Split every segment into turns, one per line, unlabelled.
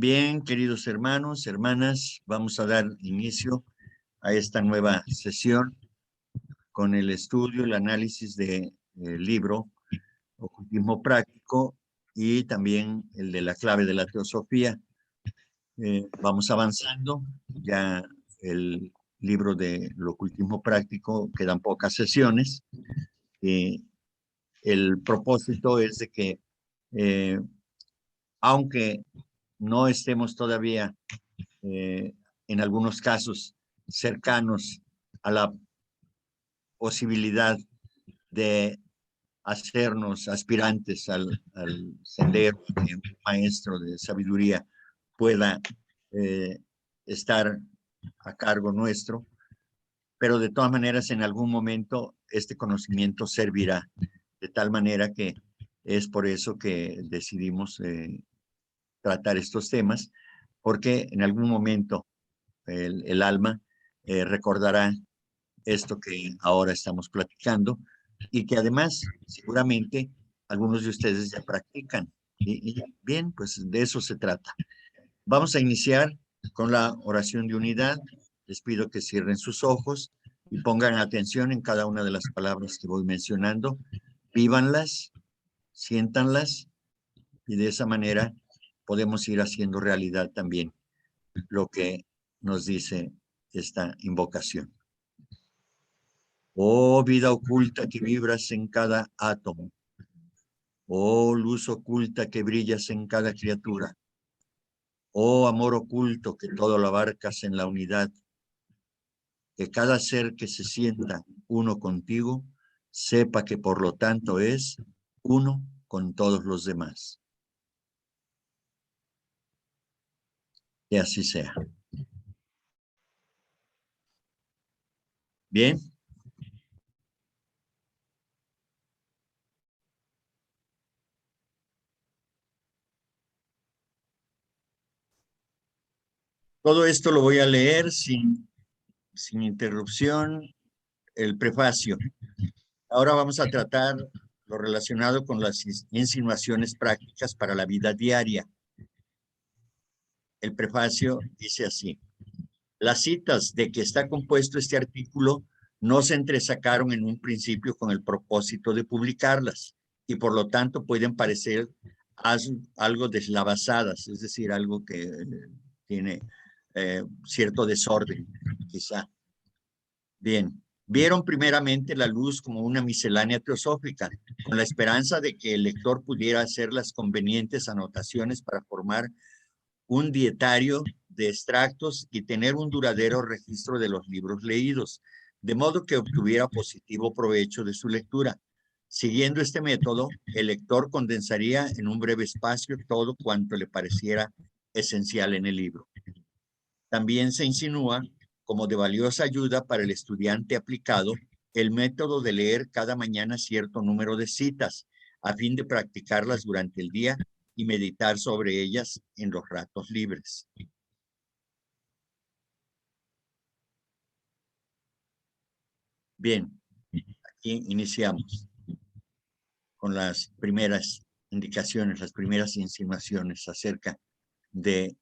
Bien, queridos hermanos, hermanas, vamos a dar inicio a esta nueva sesión con el estudio, el análisis del libro Ocultismo Práctico y también el de la clave de la teosofía. Vamos avanzando, ya el libro del Ocultismo Práctico quedan pocas sesiones. El propósito es de que, aunque no estemos todavía en algunos casos cercanos a la posibilidad de hacernos aspirantes al sendero que un maestro de sabiduría pueda estar a cargo nuestro, pero de todas maneras en algún momento este conocimiento servirá, de tal manera que es por eso que decidimos tratar estos temas, porque en algún momento el alma recordará esto que ahora estamos platicando y que además seguramente algunos de ustedes ya practican. Y bien, pues de eso se trata. Vamos a iniciar con la oración de unidad. Les pido que cierren sus ojos y pongan atención en cada una de las palabras que voy mencionando. Vívanlas, siéntanlas y de esa manera podemos ir haciendo realidad también lo que nos dice esta invocación. Oh vida oculta que vibras en cada átomo, oh luz oculta que brillas en cada criatura, oh amor oculto que todo lo abarcas en la unidad, que cada ser que se sienta uno contigo, sepa que por lo tanto es uno con todos los demás. Que así sea. Bien. Todo esto lo voy a leer sin interrupción, el prefacio. Ahora vamos a tratar lo relacionado con las insinuaciones prácticas para la vida diaria. El prefacio dice así: las citas de que está compuesto este artículo no se entresacaron en un principio con el propósito de publicarlas y por lo tanto pueden parecer algo deslavazadas, es decir, algo que tiene cierto desorden, quizá. Bien, vieron primeramente la luz como una miscelánea teosófica, con la esperanza de que el lector pudiera hacer las convenientes anotaciones para formar un dietario de extractos y tener un duradero registro de los libros leídos, de modo que obtuviera positivo provecho de su lectura. Siguiendo este método, el lector condensaría en un breve espacio todo cuanto le pareciera esencial en el libro. También se insinúa como de valiosa ayuda para el estudiante aplicado el método de leer cada mañana cierto número de citas a fin de practicarlas durante el día y meditar sobre ellas en los ratos libres. Bien, aquí iniciamos con las primeras indicaciones, las primeras insinuaciones acerca de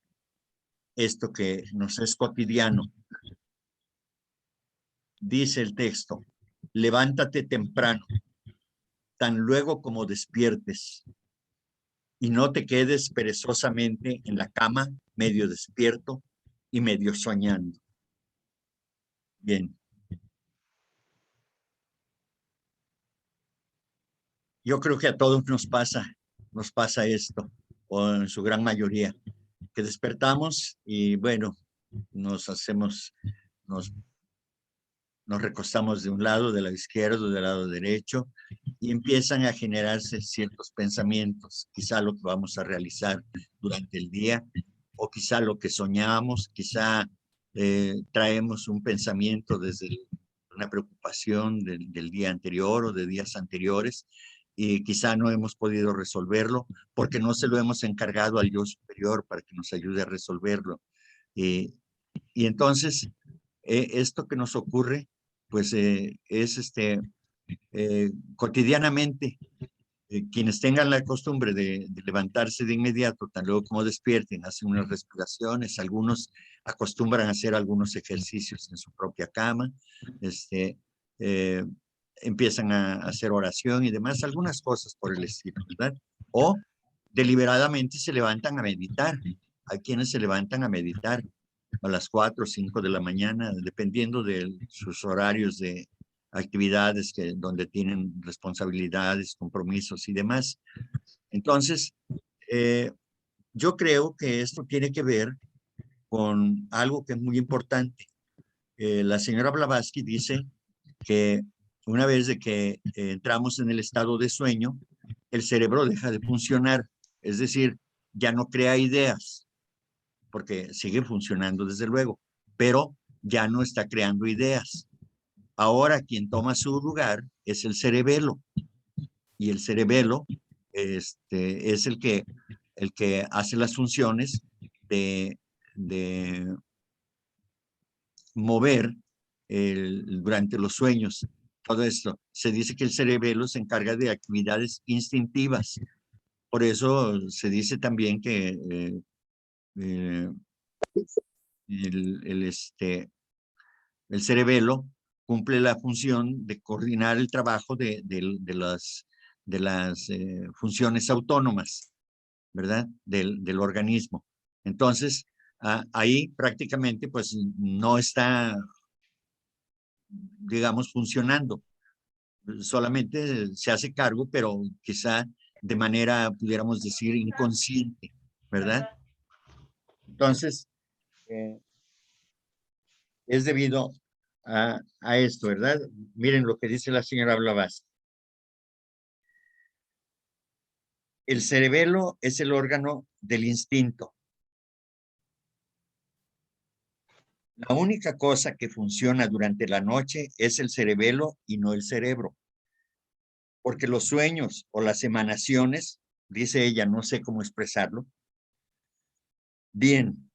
esto que nos es cotidiano. Dice el texto: levántate temprano, tan luego como despiertes, y no te quedes perezosamente en la cama, medio despierto y medio soñando. Bien. Yo creo que a todos nos pasa esto, o en su gran mayoría, que despertamos y bueno, nos recostamos de un lado, del lado izquierdo, del lado derecho, y empiezan a generarse ciertos pensamientos, quizá lo que vamos a realizar durante el día, o quizá lo que soñamos, quizá traemos un pensamiento desde una preocupación del día anterior o de días anteriores, y quizá no hemos podido resolverlo porque no se lo hemos encargado al yo superior para que nos ayude a resolverlo. Y entonces, esto que nos ocurre, pues es cotidianamente, quienes tengan la costumbre de levantarse de inmediato, tan luego como despierten, hacen unas respiraciones, algunos acostumbran a hacer algunos ejercicios en su propia cama, eh, empiezan a hacer oración y demás, algunas cosas por el estilo, ¿verdad? O deliberadamente se levantan a meditar. Hay quienes se levantan a meditar a las 4 o 5 de la mañana, dependiendo de sus horarios de actividades donde tienen responsabilidades, compromisos y demás. Entonces, yo creo que esto tiene que ver con algo que es muy importante. La señora Blavatsky dice que una vez de que entramos en el estado de sueño, el cerebro deja de funcionar, es decir, ya no crea ideas, porque sigue funcionando desde luego, pero ya no está creando ideas. Ahora quien toma su lugar es el cerebelo, y el cerebelo es el que hace las funciones de mover durante los sueños. Todo esto. Se dice que el cerebelo se encarga de actividades instintivas. Por eso se dice también que eh, el, el cerebelo cumple la función de coordinar el trabajo de las funciones autónomas, ¿verdad? Del organismo. Entonces, ahí prácticamente pues no está, digamos, funcionando. Solamente se hace cargo, pero quizá de manera, pudiéramos decir, inconsciente, ¿verdad? Entonces, eh, es debido a esto, ¿verdad? Miren lo que dice la señora Blavatsky. El cerebelo es el órgano del instinto. La única cosa que funciona durante la noche es el cerebelo y no el cerebro. Porque los sueños o las emanaciones, dice ella, no sé cómo expresarlo. Bien,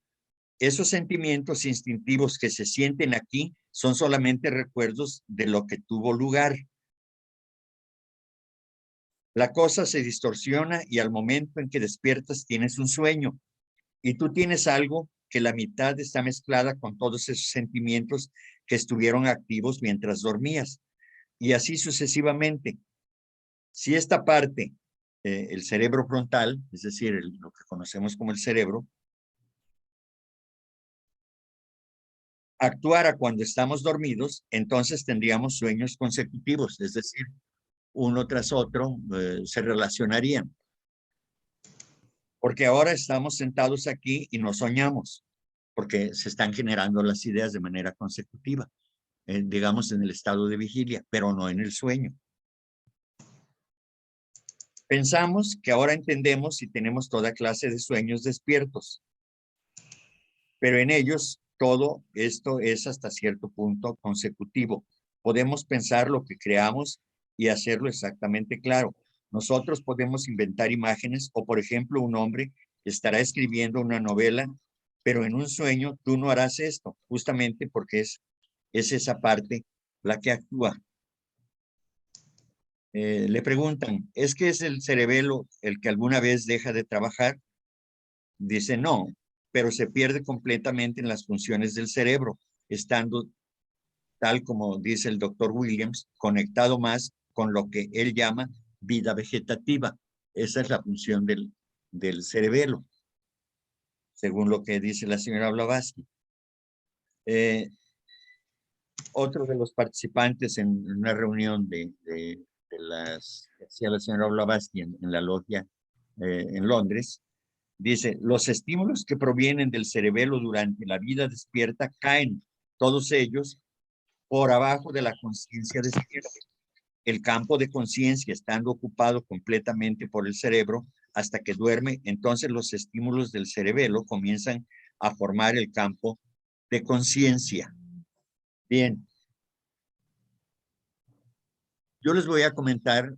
esos sentimientos instintivos que se sienten aquí son solamente recuerdos de lo que tuvo lugar. La cosa se distorsiona y al momento en que despiertas tienes un sueño y tú tienes algo que la mitad está mezclada con todos esos sentimientos que estuvieron activos mientras dormías y así sucesivamente. Si esta parte, el cerebro frontal, es decir, lo que conocemos como el cerebro, actuara cuando estamos dormidos, entonces tendríamos sueños consecutivos, es decir, uno tras otro se relacionarían. Porque ahora estamos sentados aquí y no soñamos, porque se están generando las ideas de manera consecutiva, digamos en el estado de vigilia, pero no en el sueño. Pensamos que ahora entendemos y tenemos toda clase de sueños despiertos, pero en ellos todo esto es hasta cierto punto consecutivo. Podemos pensar lo que creamos y hacerlo exactamente claro. Nosotros podemos inventar imágenes o, por ejemplo, un hombre estará escribiendo una novela, pero en un sueño tú no harás esto, justamente porque es esa parte la que actúa. Le preguntan, ¿es que es el cerebelo el que alguna vez deja de trabajar? Dice, no, pero se pierde completamente en las funciones del cerebro, estando, tal como dice el doctor Williams, conectado más con lo que él llama vida vegetativa. Esa es la función del cerebelo, según lo que dice la señora Blavatsky. Otro de los participantes en una reunión de las que hacía la señora Blavatsky en la logia en Londres, dice, los estímulos que provienen del cerebelo durante la vida despierta caen, todos ellos, por abajo de la conciencia despierta. El campo de conciencia estando ocupado completamente por el cerebro hasta que duerme, entonces los estímulos del cerebelo comienzan a formar el campo de conciencia. Bien, yo les voy a comentar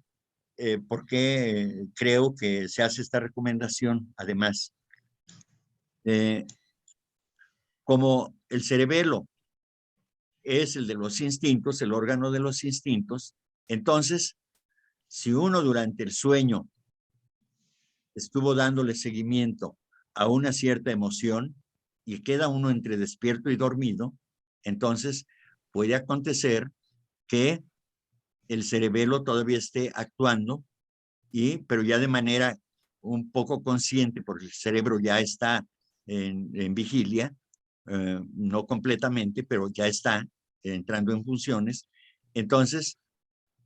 por qué creo que se hace esta recomendación. Además, como el cerebelo es el de los instintos, el órgano de los instintos, entonces si uno durante el sueño estuvo dándole seguimiento a una cierta emoción y queda uno entre despierto y dormido, entonces puede acontecer que el cerebelo todavía esté actuando, pero ya de manera un poco consciente, porque el cerebro ya está en vigilia, no completamente, pero ya está entrando en funciones. Entonces,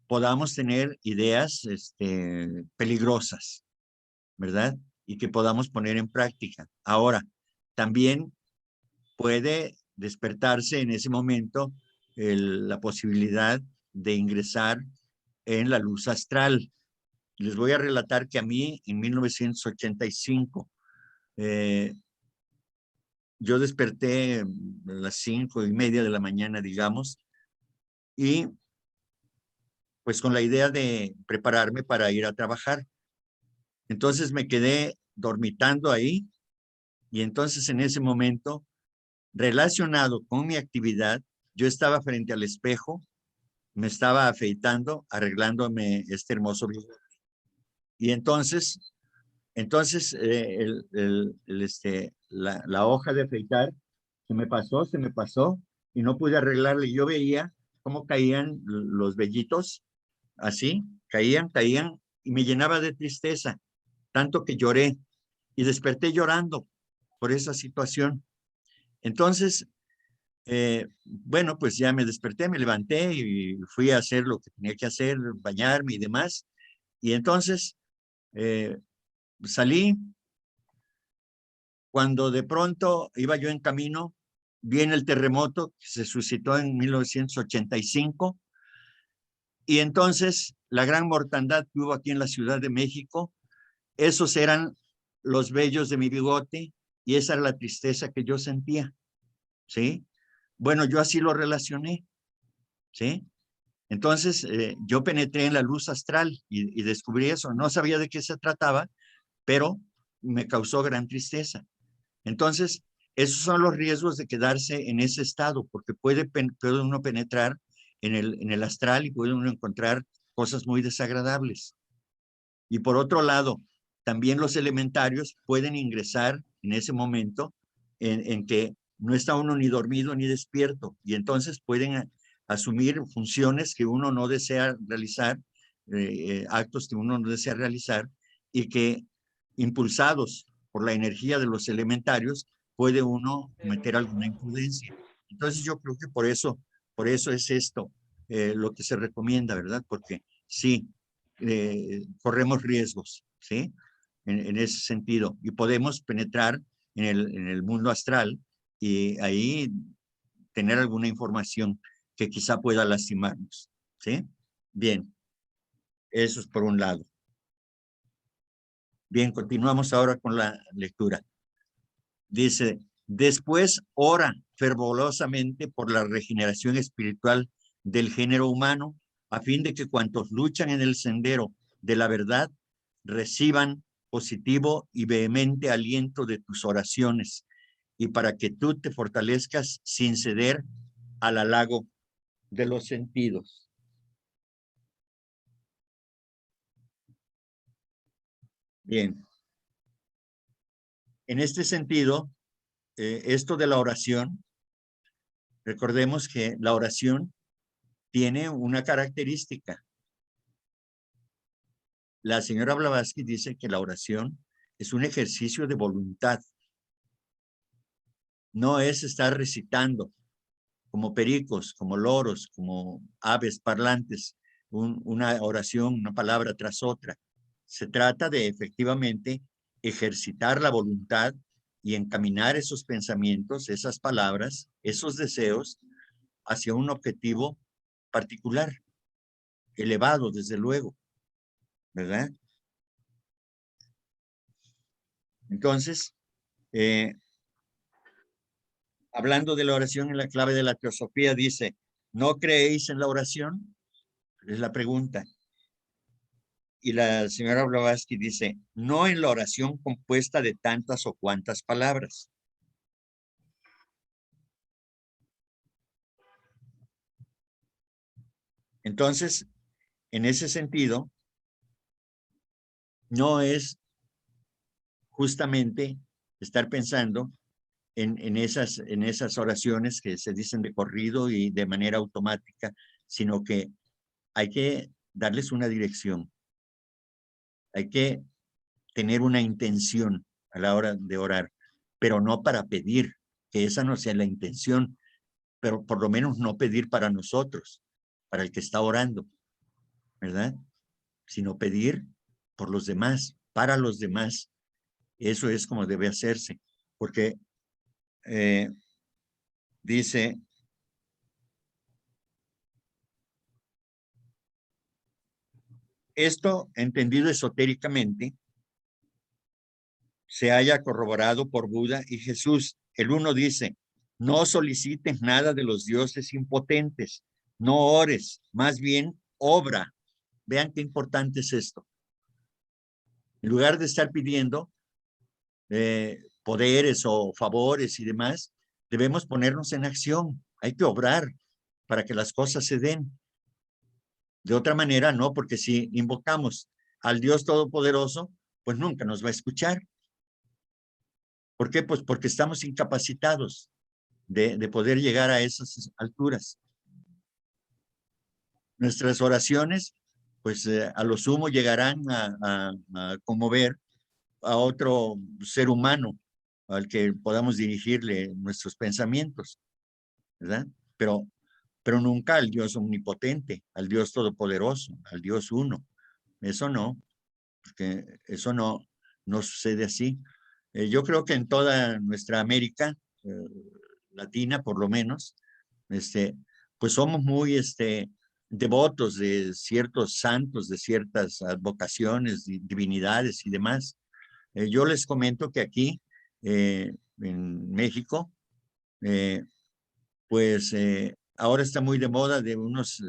podamos tener ideas peligrosas, ¿verdad? Y que podamos poner en práctica. Ahora, también puede despertarse en ese momento la posibilidad de ingresar en la luz astral. Les voy a relatar que a mí en 1985 yo desperté a las 5:30 de la mañana, digamos, y pues con la idea de prepararme para ir a trabajar. Entonces me quedé dormitando ahí y entonces en ese momento, relacionado con mi actividad, yo estaba frente al espejo, me estaba afeitando, arreglándome este hermoso bigote. Y entonces la hoja de afeitar se me pasó y no pude arreglarle. Yo veía cómo caían los vellitos, así, caían y me llenaba de tristeza, tanto que lloré y desperté llorando por esa situación. Entonces, bueno, pues ya me desperté, me levanté y fui a hacer lo que tenía que hacer, bañarme y demás. Y entonces salí. Cuando de pronto iba yo en camino, viene el terremoto que se suscitó en 1985 y entonces la gran mortandad que hubo aquí en la Ciudad de México, esos eran los vellos de mi bigote y esa era la tristeza que yo sentía, ¿sí? Bueno, yo así lo relacioné, ¿sí? Entonces yo penetré en la luz astral y descubrí eso. No sabía de qué se trataba, pero me causó gran tristeza. Entonces, esos son los riesgos de quedarse en ese estado, porque puede uno penetrar en el astral y puede uno encontrar cosas muy desagradables. Y por otro lado, también los elementarios pueden ingresar en ese momento en que no está uno ni dormido ni despierto, y entonces pueden asumir funciones que uno no desea realizar, actos que uno no desea realizar, y que impulsados por la energía de los elementarios, puede uno cometer alguna imprudencia. Entonces yo creo que por eso es esto lo que se recomienda, ¿verdad? Porque sí, corremos riesgos, ¿sí? En ese sentido, y podemos penetrar en el mundo astral y ahí tener alguna información que quizá pueda lastimarnos, ¿sí? Bien, eso es por un lado. Bien, continuamos ahora con la lectura. Dice, después ora fervorosamente por la regeneración espiritual del género humano, a fin de que cuantos luchan en el sendero de la verdad reciban positivo y vehemente aliento de tus oraciones, y para que tú te fortalezcas sin ceder al halago de los sentidos. Bien, en este sentido, esto de la oración, recordemos que la oración tiene una característica. La señora Blavatsky dice que la oración es un ejercicio de voluntad. No es estar recitando como pericos, como loros, como aves parlantes, una oración, una palabra tras otra. Se trata de efectivamente ejercitar la voluntad y encaminar esos pensamientos, esas palabras, esos deseos hacia un objetivo particular, elevado, desde luego, ¿verdad? Entonces, hablando de la oración en la clave de la teosofía, dice, ¿no creéis en la oración? Es la pregunta. Y la señora Blavatsky dice, no en la oración compuesta de tantas o cuantas palabras. Entonces, en ese sentido, no es justamente estar pensando en esas oraciones que se dicen de corrido y de manera automática, sino que hay que darles una dirección. Hay que tener una intención a la hora de orar, pero no para pedir, que esa no sea la intención, pero por lo menos no pedir para nosotros, para el que está orando, ¿verdad? Sino pedir por los demás, para los demás. Eso es como debe hacerse, porque dice, esto entendido esotéricamente, se haya corroborado por Buda y Jesús. El uno dice, no solicites nada de los dioses impotentes, no ores, más bien obra. Vean qué importante es esto. En lugar de estar pidiendo poderes o favores y demás, debemos ponernos en acción. Hay que obrar para que las cosas se den. De otra manera, no, porque si invocamos al Dios Todopoderoso, pues nunca nos va a escuchar. ¿Por qué? Pues porque estamos incapacitados de poder llegar a esas alturas. Nuestras oraciones, pues a lo sumo llegarán a conmover a otro ser humano al que podamos dirigirle nuestros pensamientos, ¿verdad? Pero nunca al Dios omnipotente, al Dios todopoderoso, al Dios uno. Eso no, porque eso no sucede así. Yo creo que en toda nuestra América Latina, por lo menos, pues somos muy devotos de ciertos santos, de ciertas advocaciones, divinidades y demás. Yo les comento que aquí, en México, pues ahora está muy de moda de unos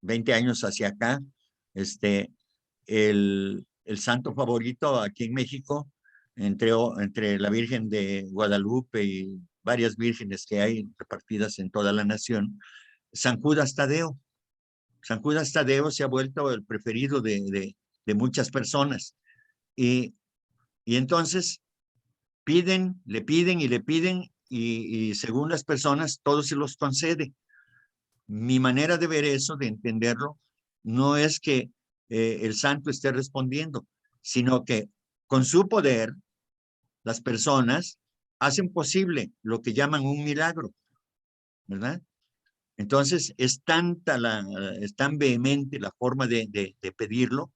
20 años hacia acá, el santo favorito aquí en México, entre la Virgen de Guadalupe y varias vírgenes que hay repartidas en toda la nación, San Judas Tadeo. San Judas Tadeo se ha vuelto el preferido de muchas personas. Y entonces le piden y le piden y según las personas todo se los concede. Mi manera de ver eso, de entenderlo, no es que el santo esté respondiendo, sino que con su poder las personas hacen posible lo que llaman un milagro, ¿verdad? Entonces es tan vehemente la forma de pedirlo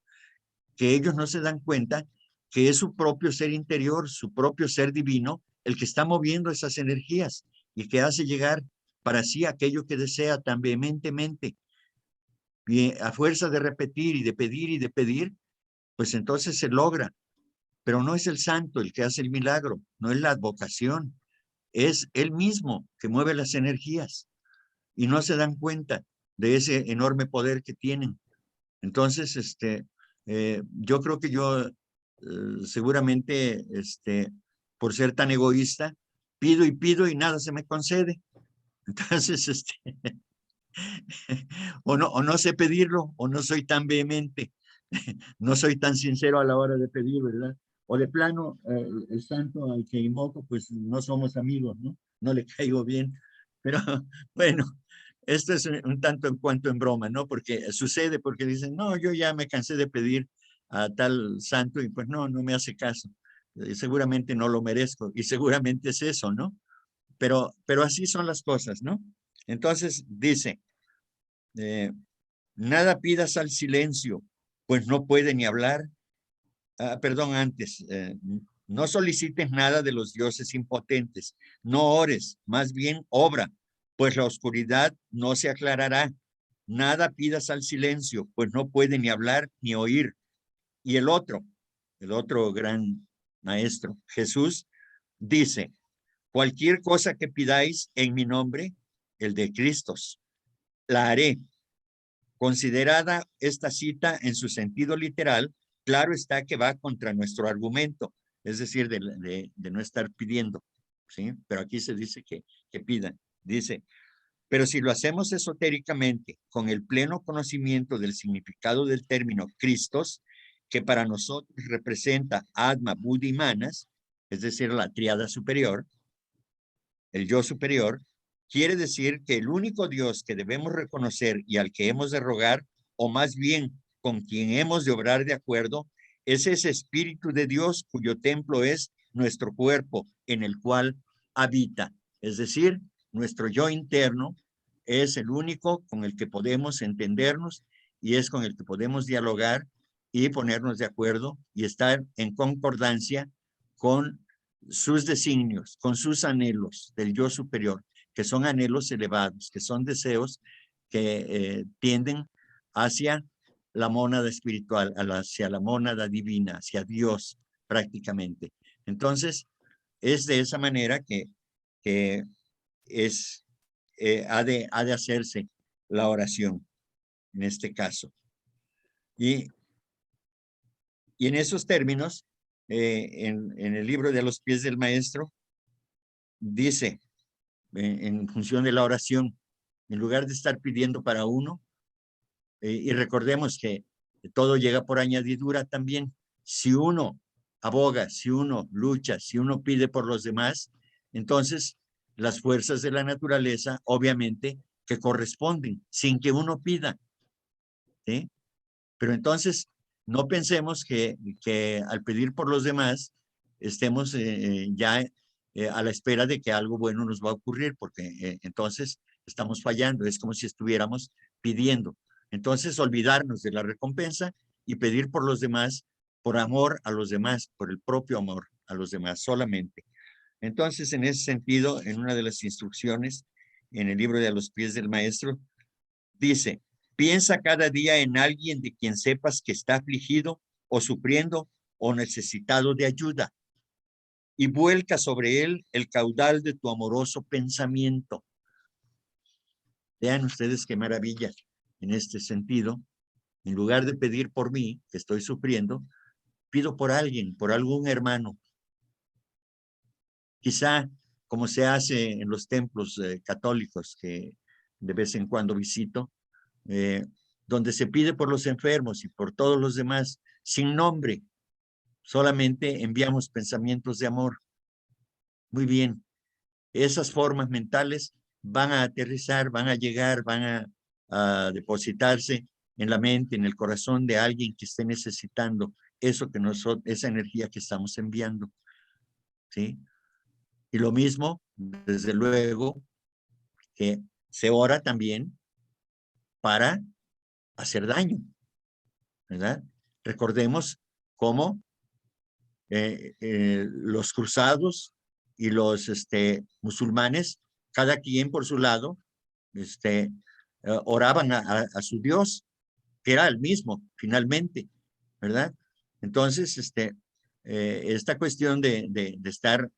que ellos no se dan cuenta que es su propio ser interior, su propio ser divino, el que está moviendo esas energías y que hace llegar para sí aquello que desea tan vehementemente. Y a fuerza de repetir y de pedir y de pedir, pues entonces se logra. Pero no es el santo el que hace el milagro, no es la advocación, es él mismo que mueve las energías y no se dan cuenta de ese enorme poder que tienen. Entonces, yo creo que yo seguramente, por ser tan egoísta, pido y pido y nada se me concede. Entonces, o no sé pedirlo, o no soy tan vehemente, no soy tan sincero a la hora de pedir, ¿verdad? O de plano, el santo al que invoco, pues no somos amigos, ¿no? No le caigo bien. Pero bueno, esto es un tanto en cuanto en broma, ¿no? Porque sucede, porque dicen, no, yo ya me cansé de pedir a tal santo y pues no me hace caso. Seguramente no lo merezco y seguramente es eso, ¿no? Pero así son las cosas, ¿no? Entonces dice, nada pidas al silencio, pues no puede ni hablar. Perdón, antes, no solicites nada de los dioses impotentes, no ores, más bien obra, pues la oscuridad no se aclarará. Nada pidas al silencio, pues no puede ni hablar ni oír. Y el otro gran maestro, Jesús, dice, cualquier cosa que pidáis en mi nombre, el de Cristo, la haré. Considerada esta cita en su sentido literal, claro está que va contra nuestro argumento, es decir, de no estar pidiendo, ¿sí? Pero aquí se dice que pidan. Dice, pero si lo hacemos esotéricamente, con el pleno conocimiento del significado del término Cristos, que para nosotros representa Atma, Buddhi y Manas, es decir, la tríada superior, el yo superior, quiere decir que el único Dios que debemos reconocer y al que hemos de rogar, o más bien con quien hemos de obrar de acuerdo, es ese Espíritu de Dios cuyo templo es nuestro cuerpo en el cual habita. Es decir, nuestro yo interno es el único con el que podemos entendernos y es con el que podemos dialogar y ponernos de acuerdo y estar en concordancia con sus designios, con sus anhelos del yo superior, que son anhelos elevados, que son deseos que tienden hacia la mónada espiritual, hacia la mónada divina, hacia Dios prácticamente. Entonces, es de esa manera que es, ha de hacerse la oración en este caso. Y en esos términos, en el libro de los pies del maestro, dice, en función de la oración, en lugar de estar pidiendo para uno, y recordemos que todo llega por añadidura también, si uno aboga, si uno lucha, si uno pide por los demás, entonces las fuerzas de la naturaleza, obviamente, que corresponden, sin que uno pida, ¿sí? Pero entonces, no pensemos que al pedir por los demás, estemos ya a la espera de que algo bueno nos va a ocurrir, porque entonces estamos fallando, es como si estuviéramos pidiendo. Entonces, olvidarnos de la recompensa y pedir por los demás, por amor a los demás, por el propio amor a los demás solamente. Entonces, en ese sentido, en una de las instrucciones, en el libro de A los pies del maestro, dice, piensa cada día en alguien de quien sepas que está afligido o sufriendo o necesitado de ayuda y vuelca sobre él el caudal de tu amoroso pensamiento. Vean ustedes qué maravilla en este sentido. En lugar de pedir por mí, que estoy sufriendo, pido por alguien, por algún hermano. Quizá como se hace en los templos católicos que de vez en cuando visito, donde se pide por los enfermos y por todos los demás, sin nombre, solamente enviamos pensamientos de amor. Muy bien, esas formas mentales van a aterrizar, van a llegar, a depositarse en la mente, en el corazón de alguien que esté necesitando eso que nosotros, esa energía que estamos enviando, ¿sí? Y lo mismo, desde luego, que se ora también para hacer daño, ¿verdad? Recordemos cómo los cruzados y los musulmanes, cada quien por su lado, oraban a su Dios, que era el mismo, finalmente, ¿verdad? Entonces, esta cuestión de estar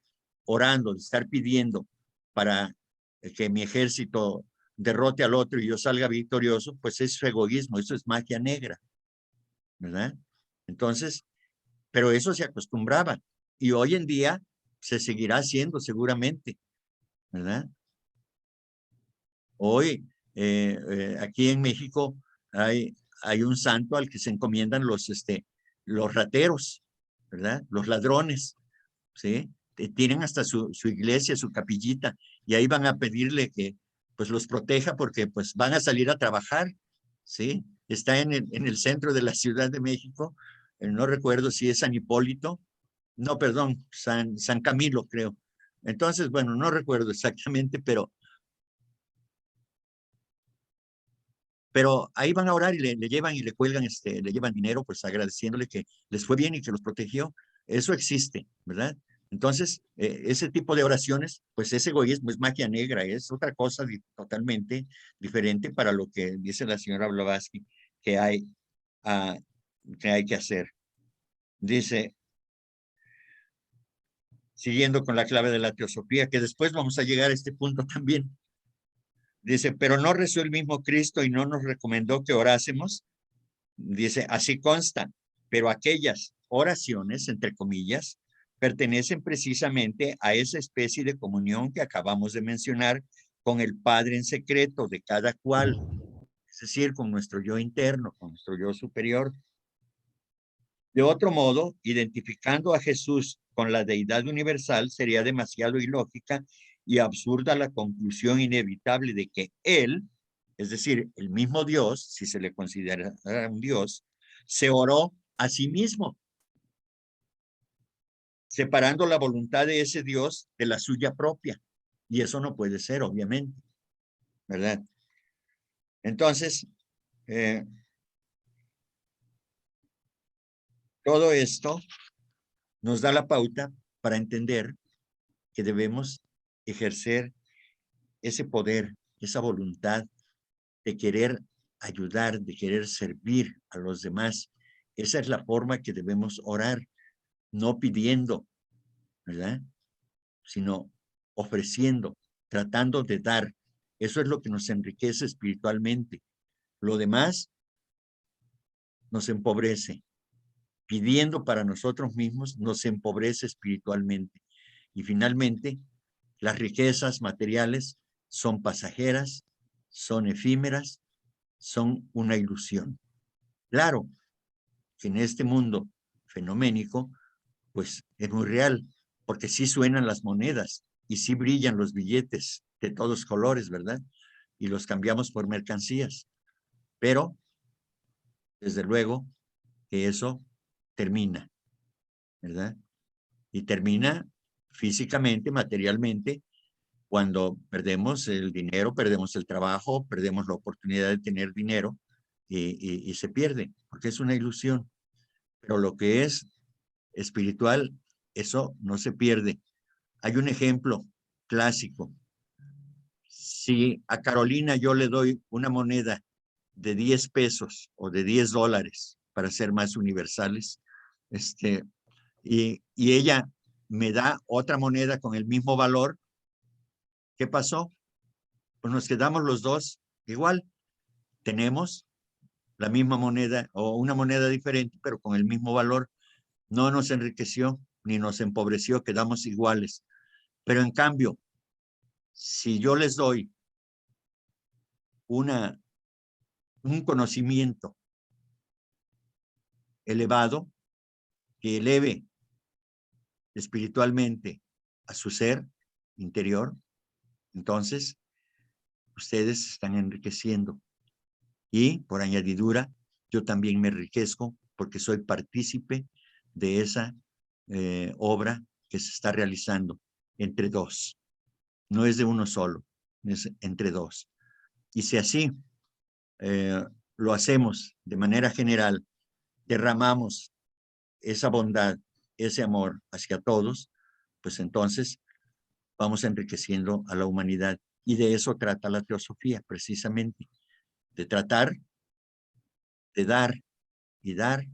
orando, de estar pidiendo para que mi ejército derrote al otro y yo salga victorioso, pues es egoísmo, eso es magia negra, ¿verdad? Entonces, pero eso se acostumbraba y hoy en día se seguirá haciendo seguramente, ¿verdad? Hoy, aquí en México hay un santo al que se encomiendan los rateros, ¿verdad? Los ladrones, ¿sí? Tienen hasta su iglesia, su capillita, y ahí van a pedirle que pues los proteja porque pues van a salir a trabajar, ¿sí? Está en el centro de la Ciudad de México, no recuerdo si es San Hipólito, no, perdón, San Camilo, creo. Entonces, bueno, no recuerdo exactamente, pero ahí van a orar y le llevan y le cuelgan, le llevan dinero, pues agradeciéndole que les fue bien y que los protegió. Eso existe, ¿verdad? Entonces, ese tipo de oraciones, pues es egoísmo, es magia negra, es otra cosa totalmente diferente para lo que dice la señora Blavatsky que ah, que hay que hacer. Dice, siguiendo con la clave de la teosofía, que después vamos a llegar a este punto también. Dice, pero no rezó el mismo Cristo y no nos recomendó que orásemos. Dice, así consta, pero aquellas oraciones, entre comillas, pertenecen precisamente a esa especie de comunión que acabamos de mencionar con el Padre en secreto de cada cual, es decir, con nuestro yo interno, con nuestro yo superior. De otro modo, identificando a Jesús con la deidad universal sería demasiado ilógica y absurda la conclusión inevitable de que él, es decir, el mismo Dios, si se le considera un Dios, se oró a sí mismo, separando la voluntad de ese Dios de la suya propia. Y eso no puede ser, obviamente, ¿verdad? Entonces, todo esto nos da la pauta para entender que debemos ejercer ese poder, esa voluntad de querer ayudar, de querer servir a los demás. Esa es la forma que debemos orar, no pidiendo, ¿verdad? Sino ofreciendo, tratando de dar. Eso es lo que nos enriquece espiritualmente. Lo demás nos empobrece. Pidiendo para nosotros mismos nos empobrece espiritualmente. Y finalmente, las riquezas materiales son pasajeras, son efímeras, son una ilusión. Claro que en este mundo fenoménico, pues es muy real, porque sí suenan las monedas y sí brillan los billetes de todos colores, ¿verdad? Y los cambiamos por mercancías. Pero, desde luego, que eso termina, ¿verdad? Y termina físicamente, materialmente, cuando perdemos el dinero, perdemos el trabajo, perdemos la oportunidad de tener dinero y se pierde, porque es una ilusión. Pero lo que es espiritual, eso no se pierde. Hay un ejemplo clásico. Si a Carolina yo le doy una moneda de 10 pesos o de 10 dólares, para ser más universales, y ella me da otra moneda con el mismo valor, ¿qué pasó? Pues nos quedamos los dos igual. Tenemos la misma moneda o una moneda diferente, pero con el mismo valor. No nos enriqueció ni nos empobreció, quedamos iguales. Pero en cambio, si yo les doy un conocimiento elevado, que eleve espiritualmente a su ser interior, entonces ustedes están enriqueciendo. Y por añadidura, yo también me enriquezco porque soy partícipe de esa obra que se está realizando entre dos. No es de uno solo, es entre dos. Y si así lo hacemos de manera general, derramamos esa bondad, ese amor hacia todos, pues entonces vamos enriqueciendo a la humanidad. Y de eso trata la teosofía, precisamente, de tratar de dar y dar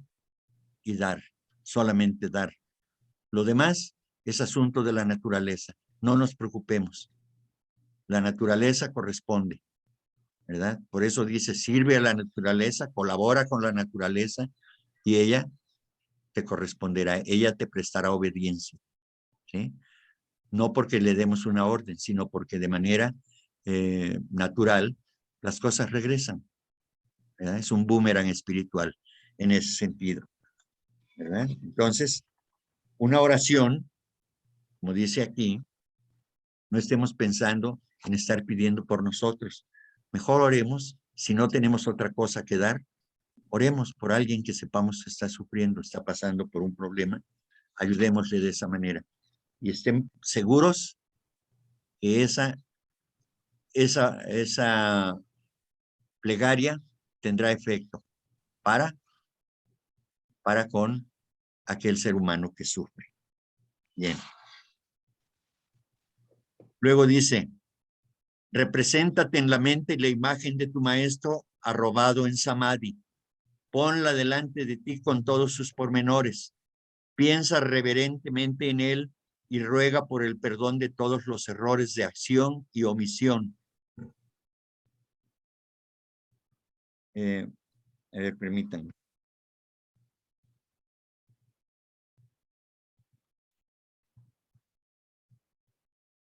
y dar, solamente dar. Lo demás es asunto de la naturaleza. No nos preocupemos. La naturaleza corresponde, ¿verdad? Por eso dice, sirve a la naturaleza, colabora con la naturaleza y ella te corresponderá, ella te prestará obediencia, ¿sí? No porque le demos una orden, sino porque de manera natural las cosas regresan, ¿verdad? Es un boomerang espiritual en ese sentido, ¿verdad? Entonces, una oración, como dice aquí, no estemos pensando en estar pidiendo por nosotros. Mejor oremos, si no tenemos otra cosa que dar, oremos por alguien que sepamos que está sufriendo, está pasando por un problema, ayudémosle de esa manera. Y estén seguros que esa plegaria tendrá efecto para con aquel ser humano que sufre. Bien. Luego dice, represéntate en la mente la imagen de tu maestro arrobado en Samadhi. Ponla delante de ti con todos sus pormenores. Piensa reverentemente en él y ruega por el perdón de todos los errores de acción y omisión. A ver, permítanme.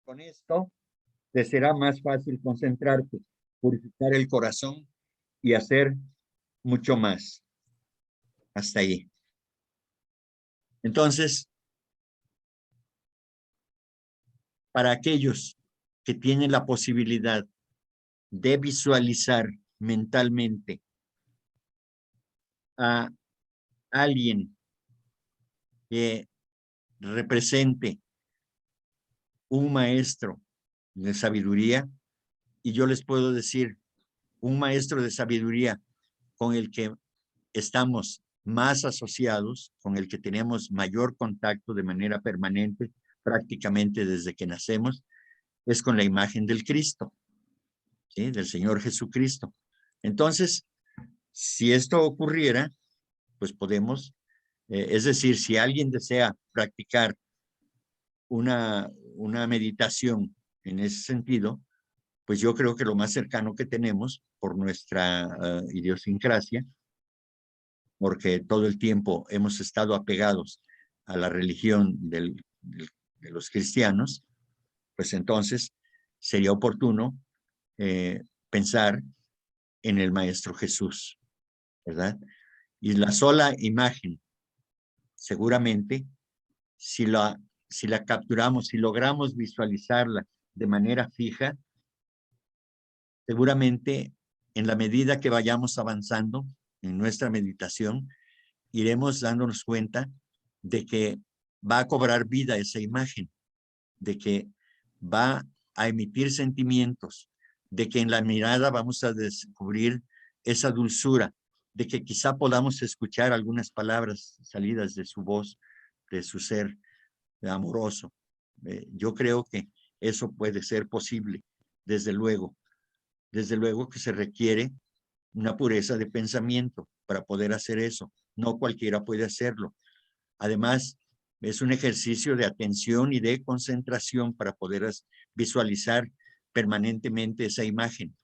Con esto te será más fácil concentrarte, purificar el corazón y hacer mucho más. Hasta ahí. Entonces, para aquellos que tienen la posibilidad de visualizar mentalmente a alguien que represente un maestro de sabiduría, y yo les puedo decir, un maestro de sabiduría con el que estamos más asociados, con el que tenemos mayor contacto de manera permanente, prácticamente desde que nacemos, es con la imagen del Cristo, ¿sí? Del Señor Jesucristo. Entonces, si esto ocurriera, pues podemos, es decir, si alguien desea practicar una meditación en ese sentido, pues yo creo que lo más cercano que tenemos por nuestra idiosincrasia, porque todo el tiempo hemos estado apegados a la religión de los cristianos, pues entonces sería oportuno pensar en el Maestro Jesús, ¿verdad? Y la sola imagen, seguramente, si la capturamos, si logramos visualizarla de manera fija, seguramente en la medida que vayamos avanzando en nuestra meditación, iremos dándonos cuenta de que va a cobrar vida esa imagen, de que va a emitir sentimientos, de que en la mirada vamos a descubrir esa dulzura, de que quizá podamos escuchar algunas palabras salidas de su voz, de su ser amoroso. Yo creo que eso puede ser posible, desde luego. Desde luego que se requiere una pureza de pensamiento para poder hacer eso. No cualquiera puede hacerlo. Además, es un ejercicio de atención y de concentración para poder visualizar permanentemente esa imagen.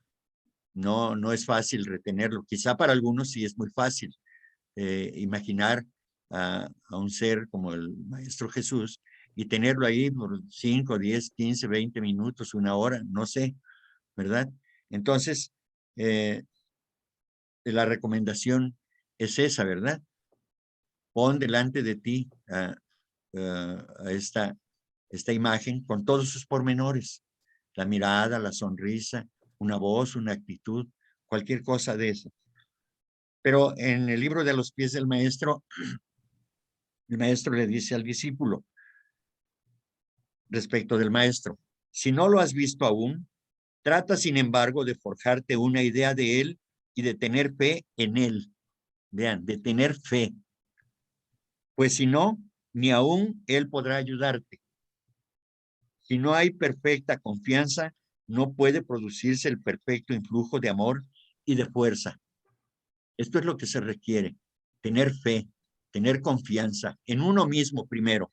No es fácil retenerlo. Quizá para algunos sí es muy fácil imaginar a un ser como el Maestro Jesús y tenerlo ahí por 5, 10, 15, 20 minutos, una hora, no sé, ¿verdad? Entonces, la recomendación es esa, ¿verdad? Pon delante de ti a esta imagen con todos sus pormenores, la mirada, la sonrisa, una voz, una actitud, cualquier cosa de eso. Pero en el libro de los pies del maestro, el maestro le dice al discípulo respecto del maestro, si no lo has visto aún, trata sin embargo de forjarte una idea de él y de tener fe en él. Vean, de tener fe. Pues si no, ni aún él podrá ayudarte. Si no hay perfecta confianza, no puede producirse el perfecto influjo de amor y de fuerza. Esto es lo que se requiere, tener fe, tener confianza en uno mismo primero,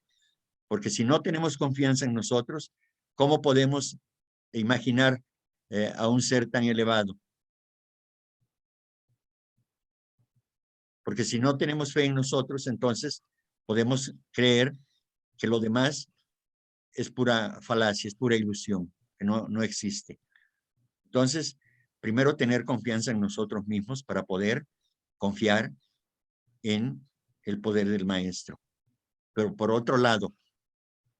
porque si no tenemos confianza en nosotros, ¿cómo podemos imaginar a un ser tan elevado? Porque si no tenemos fe en nosotros, entonces podemos creer que lo demás es pura falacia, es pura ilusión, que no existe. Entonces, primero tener confianza en nosotros mismos para poder confiar en el poder del maestro. Pero por otro lado,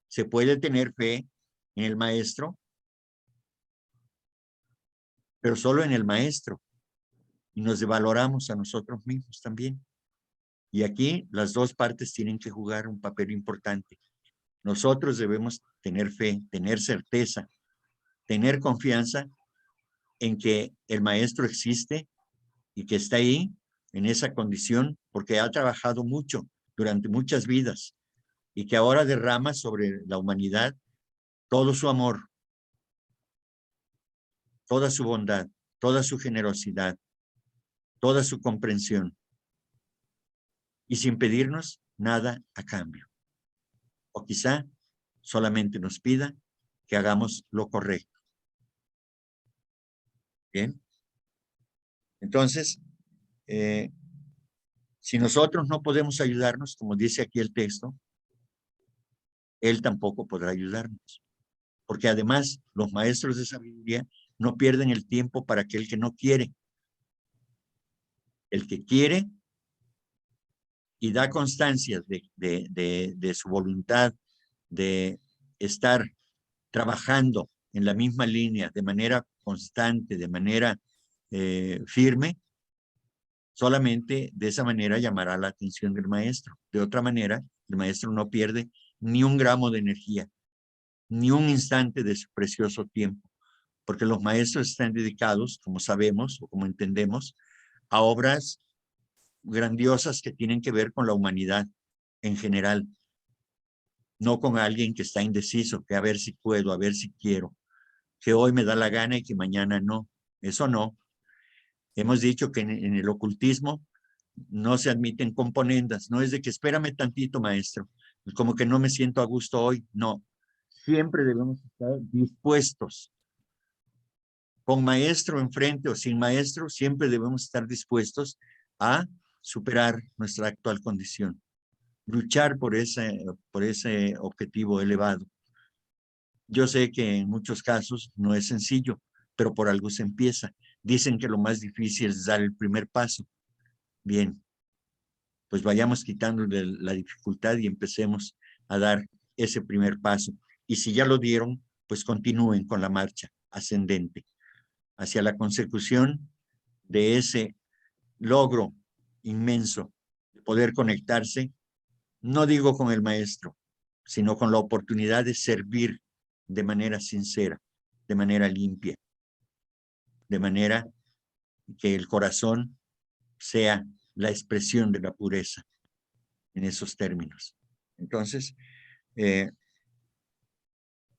se puede tener fe en el maestro, pero solo en el maestro. Y nos devaloramos a nosotros mismos también. Y aquí las dos partes tienen que jugar un papel importante. Nosotros debemos tener fe, tener certeza, tener confianza en que el maestro existe y que está ahí en esa condición porque ha trabajado mucho durante muchas vidas y que ahora derrama sobre la humanidad todo su amor, toda su bondad, toda su generosidad, toda su comprensión y sin pedirnos nada a cambio. O quizá solamente nos pida que hagamos lo correcto. Bien. Entonces, si nosotros no podemos ayudarnos, como dice aquí el texto, él tampoco podrá ayudarnos. Porque además, los maestros de sabiduría no pierden el tiempo para aquel que no quiere. El que quiere, y da constancia de su voluntad de estar trabajando en la misma línea de manera constante, de manera firme, solamente de esa manera llamará la atención del maestro. De otra manera, el maestro no pierde ni un gramo de energía, ni un instante de su precioso tiempo, porque los maestros están dedicados, como sabemos o como entendemos, a obras grandiosas que tienen que ver con la humanidad en general, no con alguien que está indeciso, que a ver si puedo, a ver si quiero, que hoy me da la gana y que mañana no. Eso no. Hemos dicho que en el ocultismo no se admiten componendas, no es de que espérame tantito, maestro, como que no me siento a gusto hoy, no. Siempre debemos estar dispuestos, con maestro enfrente o sin maestro, siempre debemos estar dispuestos a superar nuestra actual condición, luchar por ese objetivo elevado. Yo sé que en muchos casos no es sencillo, pero por algo se empieza. Dicen que lo más difícil es dar el primer paso. Bien, pues vayamos quitando la dificultad y empecemos a dar ese primer paso. Y si ya lo dieron, pues continúen con la marcha ascendente hacia la consecución de ese logro inmenso de poder conectarse, no digo con el maestro, sino con la oportunidad de servir de manera sincera, de manera limpia, de manera que el corazón sea la expresión de la pureza en esos términos. Entonces,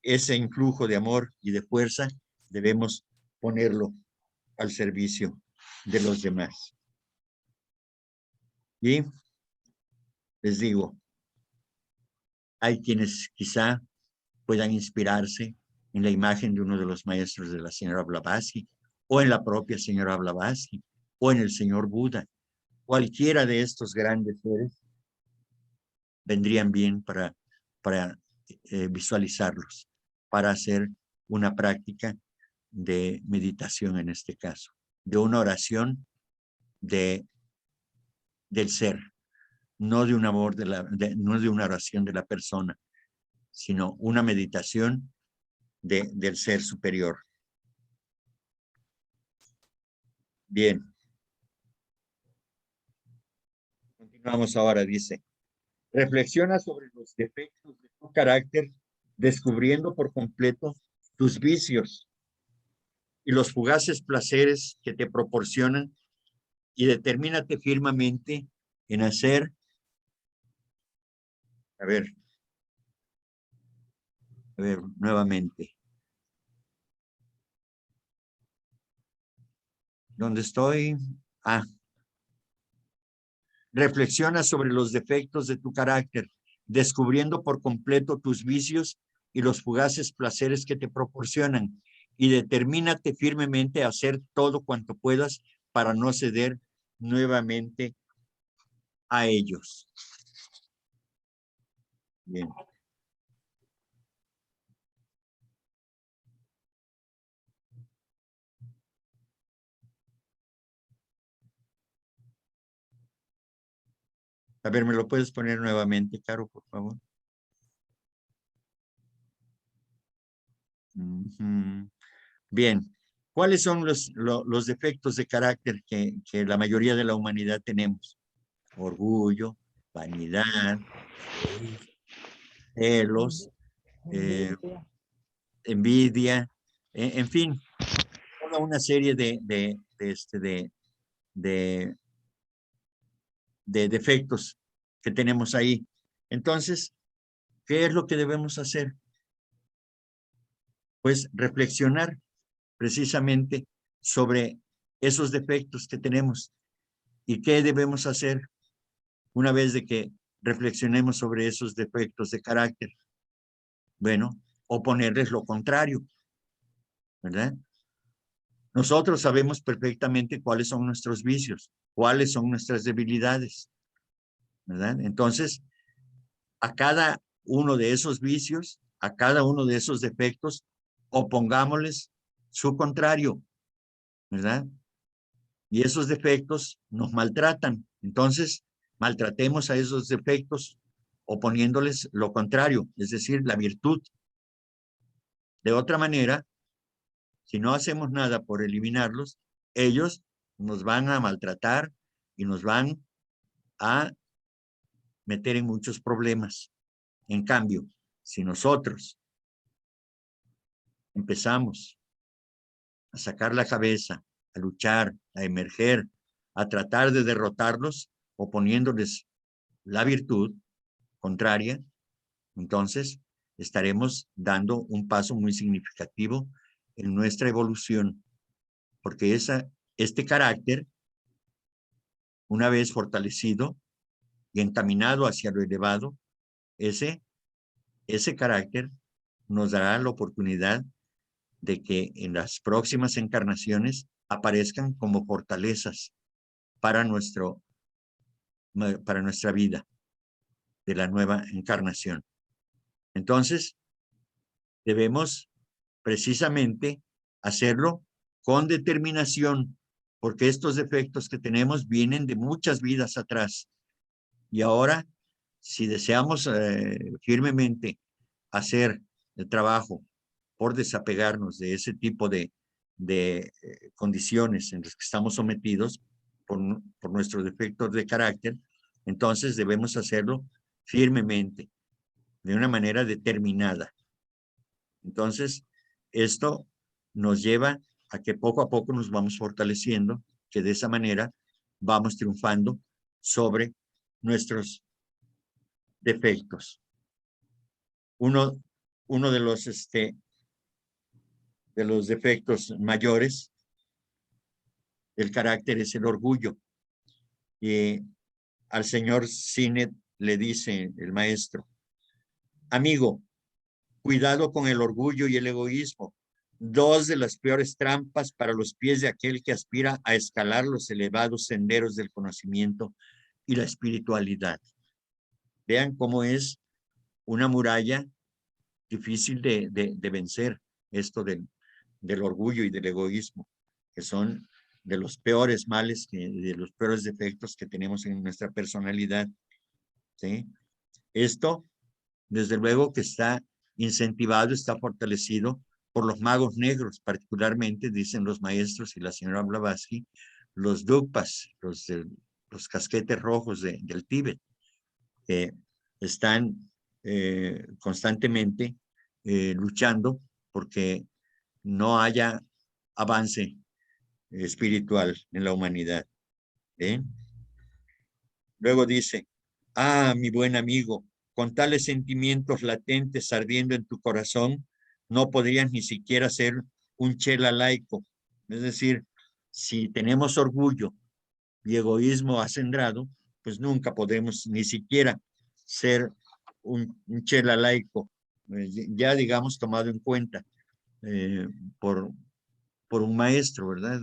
ese influjo de amor y de fuerza debemos ponerlo al servicio de los demás. Y les digo, hay quienes quizá puedan inspirarse en la imagen de uno de los maestros de la señora Blavatsky, o en la propia señora Blavatsky, o en el señor Buda. Cualquiera de estos grandes seres vendrían bien para visualizarlos, para hacer una práctica de meditación en este caso, de una oración del ser, no de un amor no de una oración de la persona, sino una meditación del ser superior. Bien. Continuamos ahora, dice. Reflexiona sobre los defectos de tu carácter, descubriendo por completo tus vicios y los fugaces placeres que te proporcionan, y determínate firmemente en hacer, a ver, nuevamente. ¿Dónde estoy? Ah. Reflexiona sobre los defectos de tu carácter, descubriendo por completo tus vicios y los fugaces placeres que te proporcionan, y determínate firmemente a hacer todo cuanto puedas para no ceder nuevamente a ellos. Bien. A ver, ¿me lo puedes poner nuevamente, Caro, por favor? Bien. ¿Cuáles son los defectos de carácter que la mayoría de la humanidad tenemos? Orgullo, vanidad, celos, envidia, en fin, toda una serie de defectos que tenemos ahí. Entonces, ¿qué es lo que debemos hacer? Pues reflexionar precisamente sobre esos defectos que tenemos y qué debemos hacer una vez de que reflexionemos sobre esos defectos de carácter. Bueno, oponerles lo contrario, ¿verdad? Nosotros sabemos perfectamente cuáles son nuestros vicios, cuáles son nuestras debilidades, ¿verdad? Entonces, a cada uno de esos vicios, a cada uno de esos defectos, opongámosles su contrario, ¿verdad? Y esos defectos nos maltratan. Entonces, maltratemos a esos defectos oponiéndoles lo contrario, es decir, la virtud. De otra manera, si no hacemos nada por eliminarlos, ellos nos van a maltratar y nos van a meter en muchos problemas. En cambio, si nosotros empezamos a sacar la cabeza, a luchar, a emerger, a tratar de derrotarlos, oponiéndoles la virtud contraria, entonces estaremos dando un paso muy significativo en nuestra evolución, porque este carácter, una vez fortalecido y encaminado hacia lo elevado, ese carácter nos dará la oportunidad de que en las próximas encarnaciones aparezcan como fortalezas para nuestra vida de la nueva encarnación. Entonces, debemos precisamente hacerlo con determinación, porque estos defectos que tenemos vienen de muchas vidas atrás. Y ahora, si deseamos firmemente hacer el trabajo por desapegarnos de ese tipo de condiciones en las que estamos sometidos por nuestros defectos de carácter, entonces debemos hacerlo firmemente, de una manera determinada. Entonces, esto nos lleva a que poco a poco nos vamos fortaleciendo, que de esa manera vamos triunfando sobre nuestros defectos. Uno de los defectos mayores del carácter es el orgullo. Y al señor Sinet le dice el maestro: amigo, cuidado con el orgullo y el egoísmo, dos de las peores trampas para los pies de aquel que aspira a escalar los elevados senderos del conocimiento y la espiritualidad. Vean cómo es una muralla difícil de vencer, esto del orgullo y del egoísmo, que son de los peores males, de los peores defectos que tenemos en nuestra personalidad, ¿sí? Esto, desde luego que está incentivado, está fortalecido por los magos negros, particularmente, dicen los maestros y la señora Blavatsky, los Dugpas, los casquetes rojos del Tíbet, que están constantemente luchando porque no haya avance espiritual en la humanidad. Luego dice: mi buen amigo, con tales sentimientos latentes ardiendo en tu corazón, no podrías ni siquiera ser un chela laico. Es decir, si tenemos orgullo y egoísmo acendrado, pues nunca podemos ni siquiera ser un chela laico, ya digamos tomado en cuenta por un maestro, ¿verdad?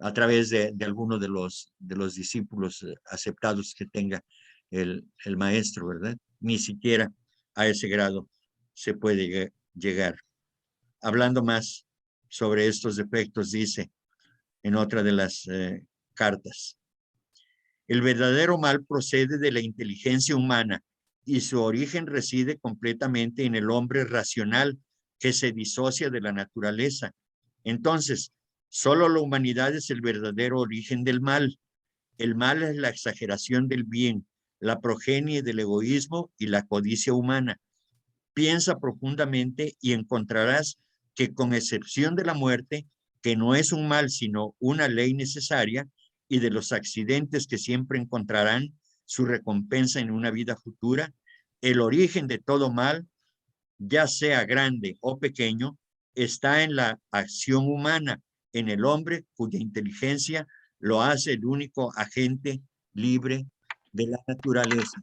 A través de alguno de los discípulos aceptados que tenga el maestro, ¿verdad? Ni siquiera a ese grado se puede llegar. Hablando más sobre estos defectos, dice en otra de las cartas: el verdadero mal procede de la inteligencia humana y su origen reside completamente en el hombre racional que se disocia de la naturaleza. Entonces, solo la humanidad es el verdadero origen del mal. El mal es la exageración del bien, la progenie del egoísmo y la codicia humana. Piensa profundamente y encontrarás que, con excepción de la muerte, que no es un mal sino una ley necesaria, y de los accidentes que siempre encontrarán su recompensa en una vida futura, el origen de todo mal, ya sea grande o pequeño, está en la acción humana, en el hombre cuya inteligencia lo hace el único agente libre de la naturaleza.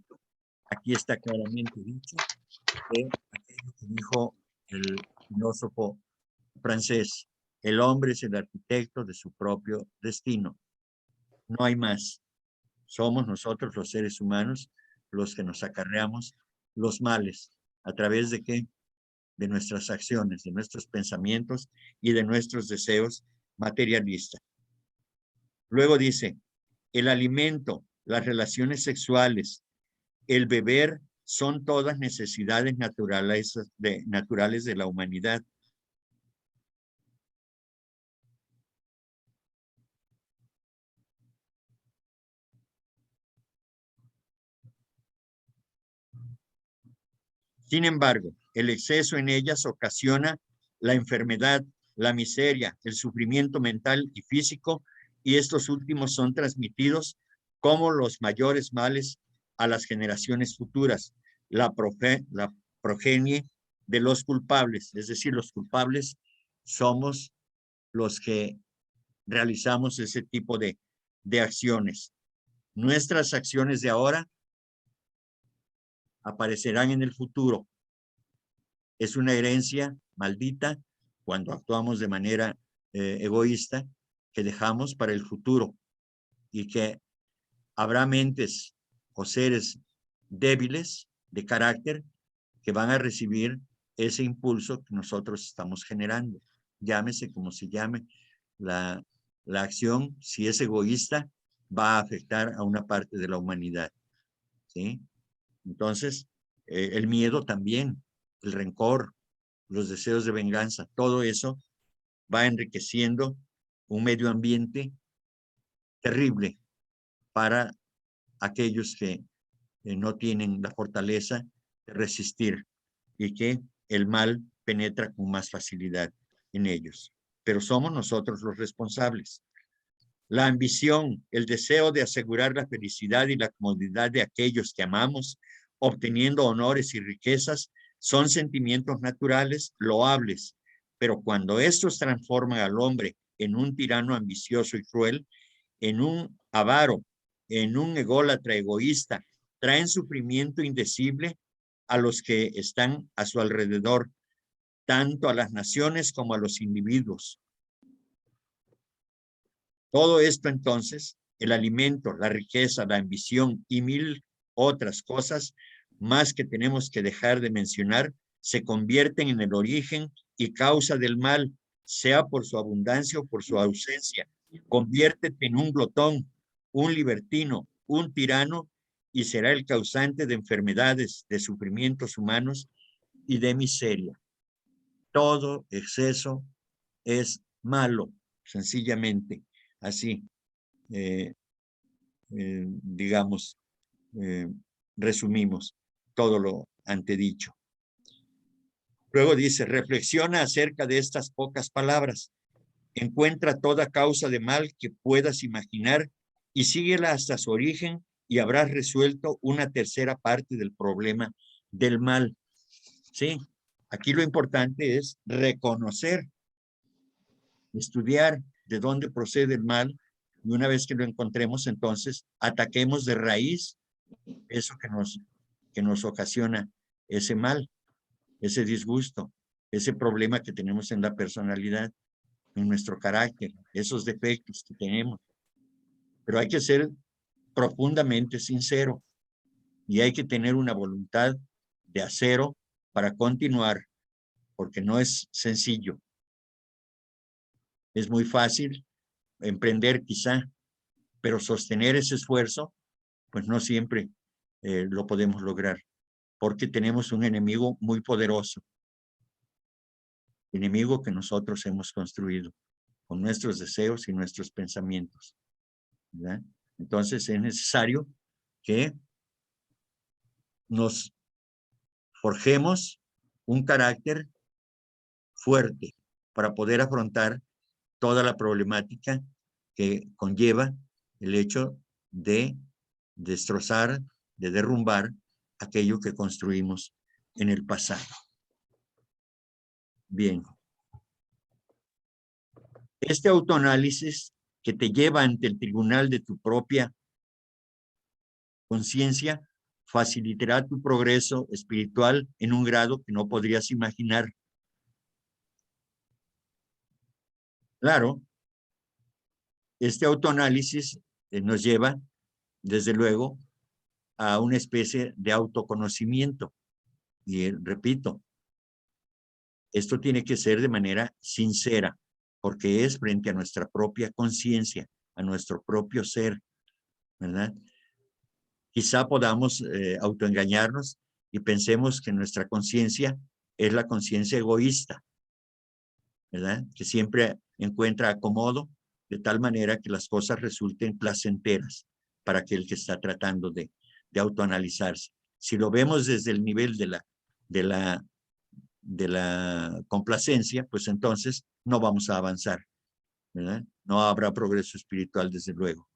Aquí está claramente dicho que aquello que dijo el filósofo francés: el hombre es el arquitecto de su propio destino. No hay más. Somos nosotros los seres humanos los que nos acarreamos los males. ¿A través de qué? De nuestras acciones, de nuestros pensamientos y de nuestros deseos materialistas. Luego dice: el alimento, las relaciones sexuales, el beber, son todas necesidades naturales de la humanidad. Sin embargo, el exceso en ellas ocasiona la enfermedad, la miseria, el sufrimiento mental y físico, y estos últimos son transmitidos como los mayores males a las generaciones futuras, la progenie de los culpables, es decir, los culpables somos los que realizamos ese tipo de acciones. Nuestras acciones de ahora aparecerán en el futuro. Es una herencia maldita cuando actuamos de manera egoísta que dejamos para el futuro, y que habrá mentes o seres débiles de carácter que van a recibir ese impulso que nosotros estamos generando. Llámese como se llame, la acción, si es egoísta, va a afectar a una parte de la humanidad, ¿sí? Entonces, el miedo también, el rencor, los deseos de venganza, todo eso va enriqueciendo un medio ambiente terrible para aquellos que no tienen la fortaleza de resistir y que el mal penetra con más facilidad en ellos. Pero somos nosotros los responsables. La ambición, el deseo de asegurar la felicidad y la comodidad de aquellos que amamos, obteniendo honores y riquezas, son sentimientos naturales, loables, pero cuando estos transforman al hombre en un tirano ambicioso y cruel, en un avaro, en un ególatra egoísta, traen sufrimiento indecible a los que están a su alrededor, tanto a las naciones como a los individuos. Todo esto entonces, el alimento, la riqueza, la ambición y mil otras cosas más que tenemos que dejar de mencionar, se convierten en el origen y causa del mal, sea por su abundancia o por su ausencia. Conviértete en un glotón, un libertino, un tirano, y será el causante de enfermedades, de sufrimientos humanos y de miseria. Todo exceso es malo, sencillamente, así, digamos, eh, resumimos todo lo antedicho. Luego dice, reflexiona acerca de estas pocas palabras, encuentra toda causa de mal que puedas imaginar y síguela hasta su origen y habrás resuelto una tercera parte del problema del mal. Sí, aquí lo importante es reconocer, estudiar de dónde procede el mal, y una vez que lo encontremos, entonces ataquemos de raíz eso que nos ocasiona ese mal, ese disgusto, ese problema que tenemos en la personalidad, en nuestro carácter, esos defectos que tenemos. Pero hay que ser profundamente sincero y hay que tener una voluntad de acero para continuar, porque no es sencillo. Es muy fácil emprender quizá, pero sostener ese esfuerzo, pues no siempre lo podemos lograr, porque tenemos un enemigo muy poderoso, enemigo que nosotros hemos construido con nuestros deseos y nuestros pensamientos, ¿verdad? Entonces es necesario que nos forjemos un carácter fuerte para poder afrontar toda la problemática que conlleva el hecho de destrozar, de derrumbar aquello que construimos en el pasado. Bien. Este autoanálisis que te lleva ante el tribunal de tu propia conciencia facilitará tu progreso espiritual en un grado que no podrías imaginar. Claro, este autoanálisis nos lleva, desde luego, a una especie de autoconocimiento. Y repito, esto tiene que ser de manera sincera, porque es frente a nuestra propia conciencia, a nuestro propio ser. ¿verdad? Quizá podamos autoengañarnos y pensemos que nuestra conciencia es la conciencia egoísta, ¿verdad? Que siempre encuentra acomodo de tal manera que las cosas resulten placenteras para aquel que está tratando de autoanalizarse. Si lo vemos desde el nivel de la complacencia, pues entonces no vamos a avanzar, ¿verdad? No habrá progreso espiritual, desde luego,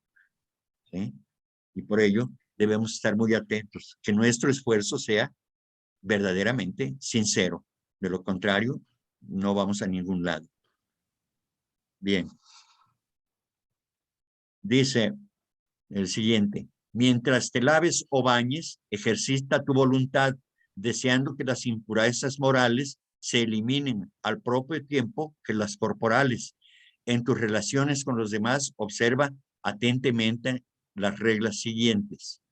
¿sí? Y por ello debemos estar muy atentos, que nuestro esfuerzo sea verdaderamente sincero. De lo contrario, no vamos a ningún lado. Bien. Dice el siguiente: mientras te laves o bañes, ejercita tu voluntad, deseando que las impurezas morales se eliminen al propio tiempo que las corporales. En tus relaciones con los demás, observa atentamente las reglas siguientes.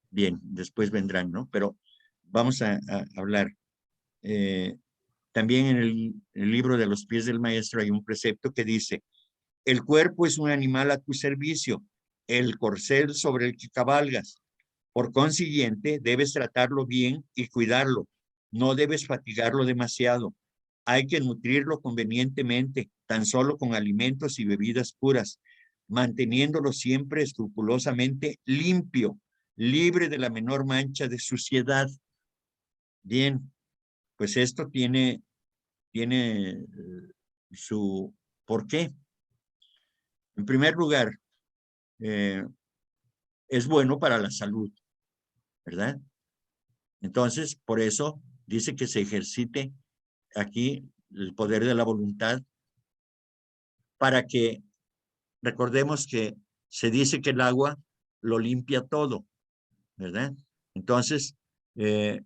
Bien, después vendrán, ¿no? Pero vamos a hablar. También en el libro de los pies del maestro hay un precepto que dice: el cuerpo es un animal a tu servicio, el corcel sobre el que cabalgas. Por consiguiente, debes tratarlo bien y cuidarlo. No debes fatigarlo demasiado. Hay que nutrirlo convenientemente, tan solo con alimentos y bebidas puras, manteniéndolo siempre escrupulosamente limpio, libre de la menor mancha de suciedad. Bien, pues esto tiene su porqué. En primer lugar, es bueno para la salud, ¿verdad? Entonces, por eso dice que se ejercite aquí el poder de la voluntad, para que recordemos que se dice que el agua lo limpia todo, ¿verdad? Entonces, el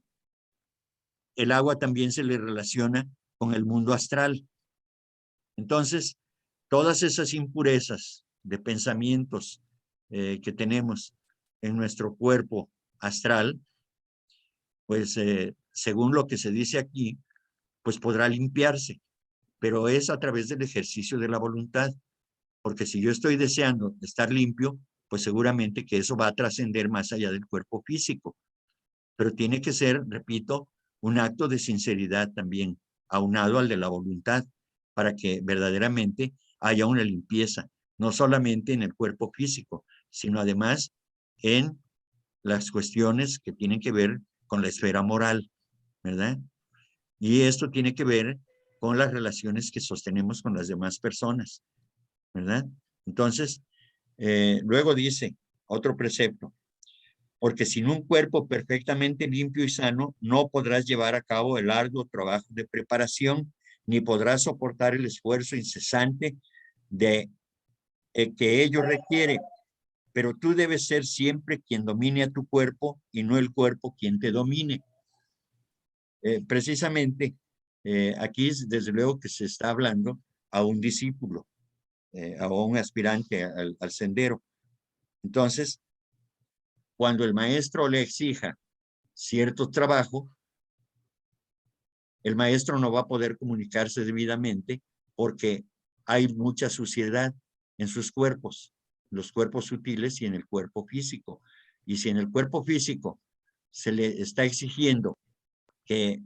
agua también se le relaciona con el mundo astral. Entonces, todas esas impurezas de pensamientos que tenemos en nuestro cuerpo astral, pues según lo que se dice aquí, pues podrá limpiarse, pero es a través del ejercicio de la voluntad, porque si yo estoy deseando estar limpio, pues seguramente que eso va a trascender más allá del cuerpo físico, pero tiene que ser, repito, un acto de sinceridad también, aunado al de la voluntad, para que verdaderamente haya una limpieza, no solamente en el cuerpo físico, sino además en las cuestiones que tienen que ver con la esfera moral, ¿verdad? Y esto tiene que ver con las relaciones que sostenemos con las demás personas, ¿verdad? Entonces, luego dice otro precepto: porque sin un cuerpo perfectamente limpio y sano, no podrás llevar a cabo el arduo trabajo de preparación, ni podrás soportar el esfuerzo incesante de que ello requiere. Pero tú debes ser siempre quien domine a tu cuerpo y no el cuerpo quien te domine. Precisamente, aquí desde luego que se está hablando a un discípulo, a un aspirante al sendero. Entonces, cuando el maestro le exija cierto trabajo, el maestro no va a poder comunicarse debidamente porque hay mucha suciedad en sus cuerpos, los cuerpos sutiles y en el cuerpo físico. Y si en el cuerpo físico se le está exigiendo que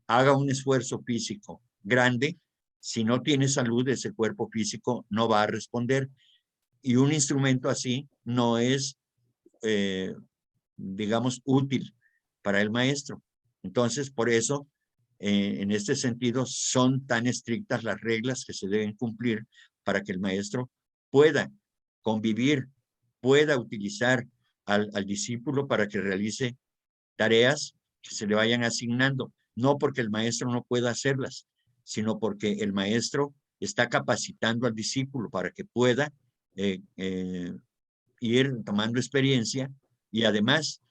haga un esfuerzo físico grande, si no tiene salud, ese cuerpo físico no va a responder. Y un instrumento así no es, digamos, útil para el maestro. Entonces, por eso, en este sentido, son tan estrictas las reglas que se deben cumplir para que el maestro pueda convivir, pueda utilizar al discípulo para que realice tareas que se le vayan asignando, no porque el maestro no pueda hacerlas, sino porque el maestro está capacitando al discípulo para que pueda ir tomando experiencia y además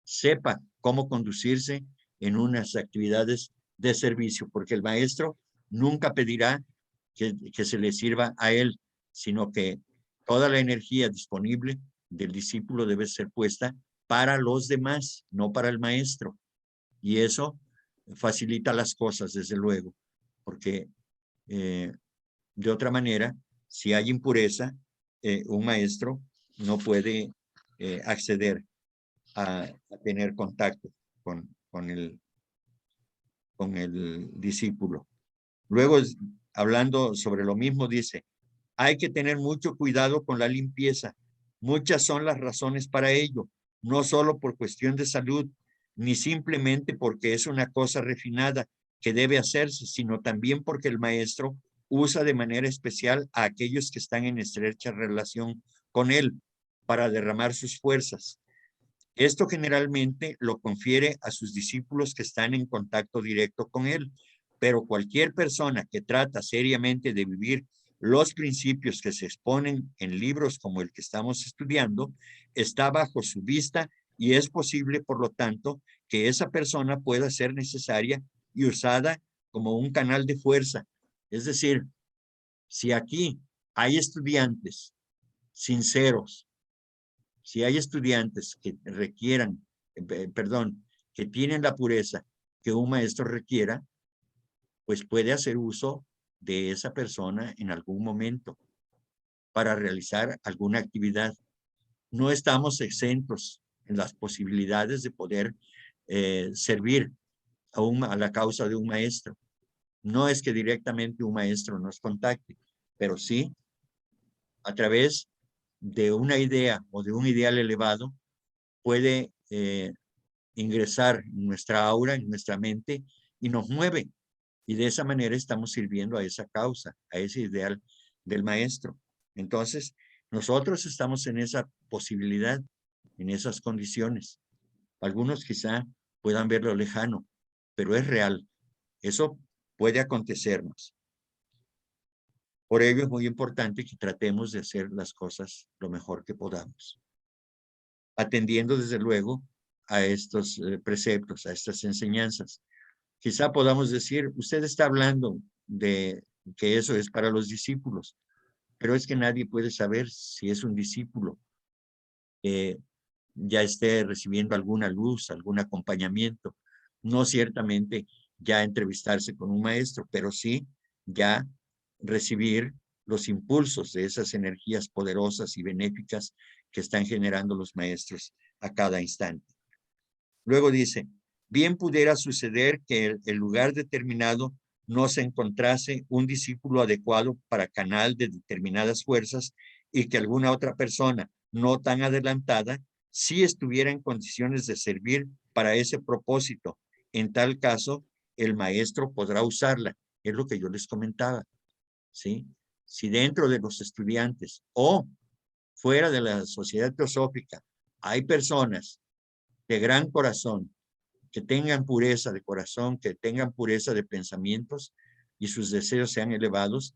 sepa cómo conducirse en unas actividades de servicio, porque el maestro nunca pedirá que se le sirva a él, sino que toda la energía disponible del discípulo debe ser puesta para los demás, no para el maestro. Y eso facilita las cosas, desde luego, porque de otra manera, si hay impureza, un maestro no puede acceder a tener contacto con el discípulo. Luego, hablando sobre lo mismo, dice, hay que tener mucho cuidado con la limpieza. Muchas son las razones para ello, no solo por cuestión de salud, ni simplemente porque es una cosa refinada que debe hacerse, sino también porque el maestro usa de manera especial a aquellos que están en estrecha relación con él para derramar sus fuerzas. Esto generalmente lo confiere a sus discípulos que están en contacto directo con él, pero cualquier persona que trata seriamente de vivir los principios que se exponen en libros como el que estamos estudiando, está bajo su vista y es posible, por lo tanto, que esa persona pueda ser necesaria y usada como un canal de fuerza. Es decir, si aquí hay estudiantes sinceros, si hay estudiantes que requieran, que tienen la pureza que un maestro requiera, pues puede hacer uso de esa persona en algún momento para realizar alguna actividad. No estamos exentos en las posibilidades de poder servir a la causa de un maestro. No es que directamente un maestro nos contacte, pero sí a través de una idea o de un ideal elevado puede ingresar en nuestra aura, en nuestra mente y nos mueve. Y de esa manera estamos sirviendo a esa causa, a ese ideal del maestro. Entonces, nosotros estamos en esa posibilidad, en esas condiciones. Algunos quizá puedan verlo lejano, pero es real. Eso puede acontecernos. Por ello es muy importante que tratemos de hacer las cosas lo mejor que podamos, atendiendo desde luego a estos preceptos, a estas enseñanzas. Quizá podamos decir, usted está hablando de que eso es para los discípulos, pero es que nadie puede saber si es un discípulo que ya esté recibiendo alguna luz, algún acompañamiento. No ciertamente ya entrevistarse con un maestro, pero sí ya recibir los impulsos de esas energías poderosas y benéficas que están generando los maestros a cada instante. Luego dice, bien pudiera suceder que el lugar determinado no se encontrase un discípulo adecuado para canal de determinadas fuerzas y que alguna otra persona no tan adelantada sí estuviera en condiciones de servir para ese propósito. En tal caso, el maestro podrá usarla. Es lo que yo les comentaba, ¿sí? Si dentro de los estudiantes o fuera de la sociedad teosófica hay personas de gran corazón, que tengan pureza de corazón, que tengan pureza de pensamientos y sus deseos sean elevados,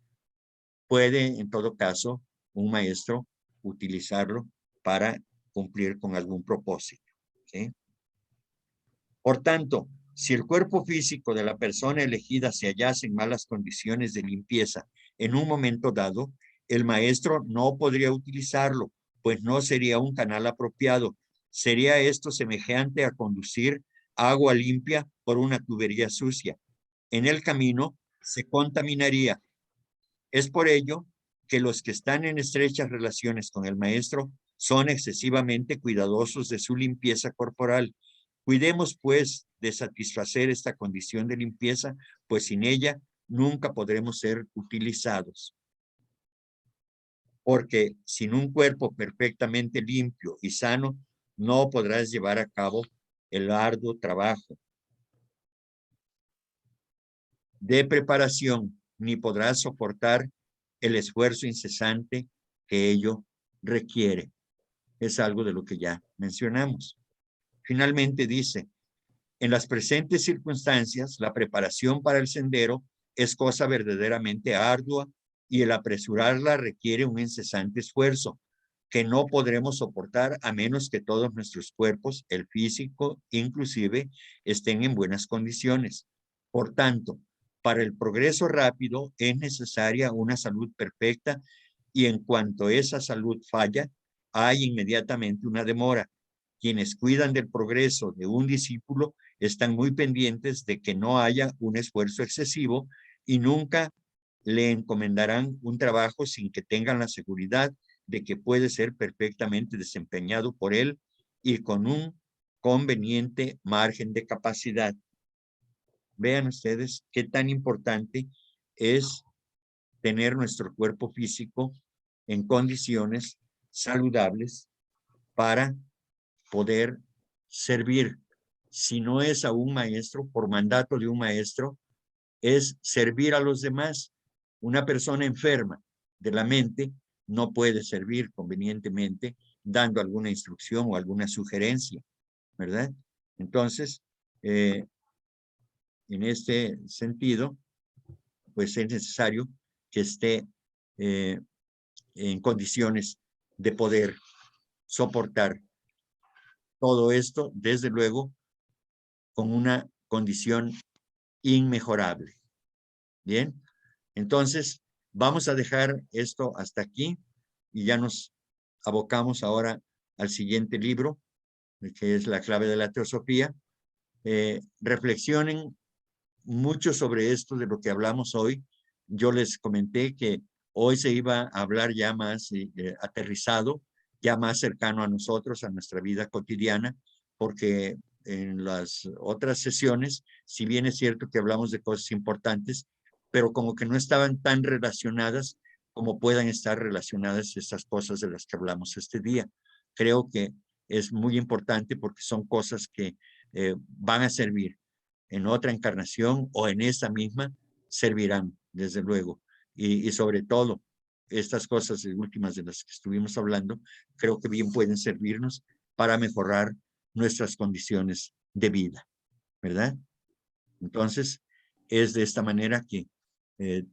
puede en todo caso un maestro utilizarlo para cumplir con algún propósito, ¿sí? Por tanto, si el cuerpo físico de la persona elegida se hallase en malas condiciones de limpieza en un momento dado, el maestro no podría utilizarlo, pues no sería un canal apropiado. Sería esto semejante a conducir agua limpia por una tubería sucia. En el camino se contaminaría. Es por ello que los que están en estrechas relaciones con el maestro son excesivamente cuidadosos de su limpieza corporal. Cuidemos, pues, de satisfacer esta condición de limpieza, pues sin ella nunca podremos ser utilizados. Porque sin un cuerpo perfectamente limpio y sano, no podrás llevar a cabo el arduo trabajo de preparación, ni podrás soportar el esfuerzo incesante que ello requiere. Es algo de lo que ya mencionamos. Finalmente dice, en las presentes circunstancias, la preparación para el sendero es cosa verdaderamente ardua y el apresurarla requiere un incesante esfuerzo que no podremos soportar a menos que todos nuestros cuerpos, el físico inclusive, estén en buenas condiciones. Por tanto, para el progreso rápido es necesaria una salud perfecta y en cuanto esa salud falla, hay inmediatamente una demora. Quienes cuidan del progreso de un discípulo están muy pendientes de que no haya un esfuerzo excesivo y nunca le encomendarán un trabajo sin que tengan la seguridad de que puede ser perfectamente desempeñado por él y con un conveniente margen de capacidad. Vean ustedes qué tan importante es tener nuestro cuerpo físico en condiciones saludables para poder servir. Si no es a un maestro, por mandato de un maestro, es servir a los demás. Una persona enferma de la mente no puede servir convenientemente dando alguna instrucción o alguna sugerencia, ¿verdad? Entonces, en este sentido, pues es necesario que esté en condiciones de poder soportar todo esto, desde luego, con una condición inmejorable. Bien, entonces vamos a dejar esto hasta aquí y ya nos abocamos ahora al siguiente libro, que es La clave de la teosofía. Reflexionen mucho sobre esto de lo que hablamos hoy. Yo les comenté que hoy se iba a hablar ya más aterrizado, ya más cercano a nosotros, a nuestra vida cotidiana, porque en las otras sesiones, si bien es cierto que hablamos de cosas importantes, pero como que no estaban tan relacionadas como puedan estar relacionadas estas cosas de las que hablamos este día. Creo que es muy importante porque son cosas que van a servir en otra encarnación o en esta misma, servirán, desde luego. Y sobre todo, estas cosas últimas de las que estuvimos hablando, creo que bien pueden servirnos para mejorar nuestras condiciones de vida, ¿verdad? Entonces, es de esta manera que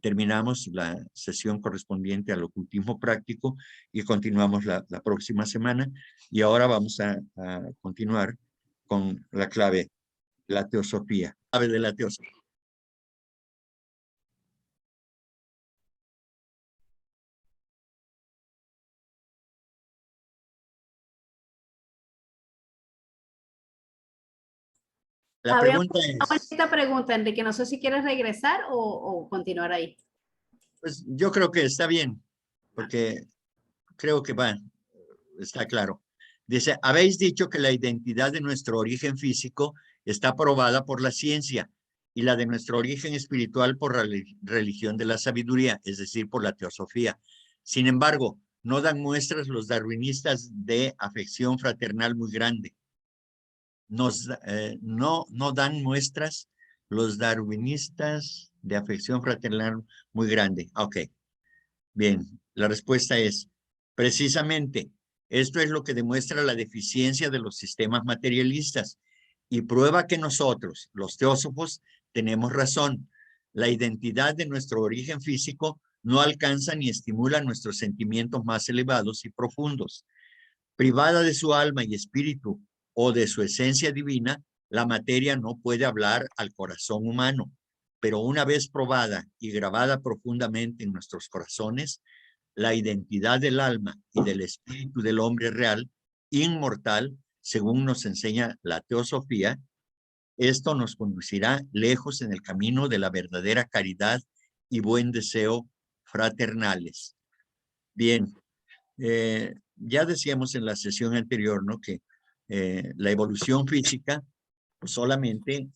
terminamos la sesión correspondiente al ocultismo práctico y continuamos la próxima semana. Y ahora vamos a continuar con la clave, la teosofía, clave de la teosofía. La
Había
pregunta
una
es,
bonita pregunta, Enrique. No sé si quieres regresar o continuar ahí.
pues yo creo que está bien, porque creo que va, está claro. Dice, habéis dicho que la identidad de nuestro origen físico está probada por la ciencia y la de nuestro origen espiritual por la religión de la sabiduría, es decir, por la teosofía. Sin embargo, no dan muestras los darwinistas de afección fraternal muy grande. No dan muestras los darwinistas de afección fraternal muy grande. Ok, bien, la respuesta es, precisamente, esto es lo que demuestra la deficiencia de los sistemas materialistas y prueba que nosotros, los teósofos, tenemos razón. La identidad de nuestro origen físico no alcanza ni estimula nuestros sentimientos más elevados y profundos. Privada de su alma y espíritu o de su esencia divina, la materia no puede hablar al corazón humano, pero una vez probada y grabada profundamente en nuestros corazones, la identidad del alma y del espíritu del hombre real, inmortal, según nos enseña la teosofía, esto nos conducirá lejos en el camino de la verdadera caridad y buen deseo fraternales. Bien, ya decíamos en la sesión anterior, ¿no? Que la evolución física pues, solamente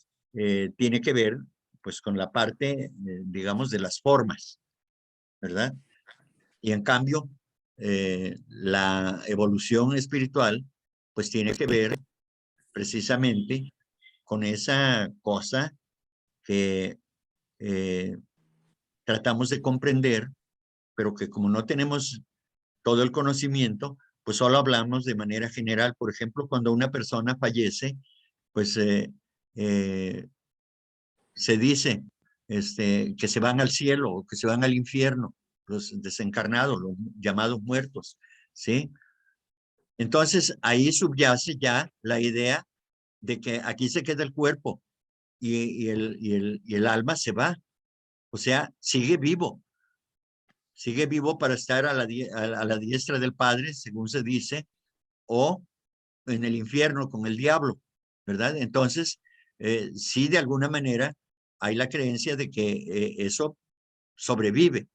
tiene que ver pues con la parte, digamos, de las formas, ¿verdad? Y en cambio, la evolución espiritual pues tiene que ver precisamente con esa cosa que tratamos de comprender, pero que como no tenemos todo el conocimiento, pues solo hablamos de manera general. Por ejemplo, cuando una persona fallece, pues se dice que se van al cielo o que se van al infierno, los desencarnados, los llamados muertos, ¿sí? Entonces, ahí subyace ya la idea de que aquí se queda el cuerpo y el alma se va, o sea, sigue vivo para estar a la diestra del Padre, según se dice, o en el infierno con el diablo, ¿verdad? Entonces, sí, de alguna manera hay la creencia de que eso sobrevive,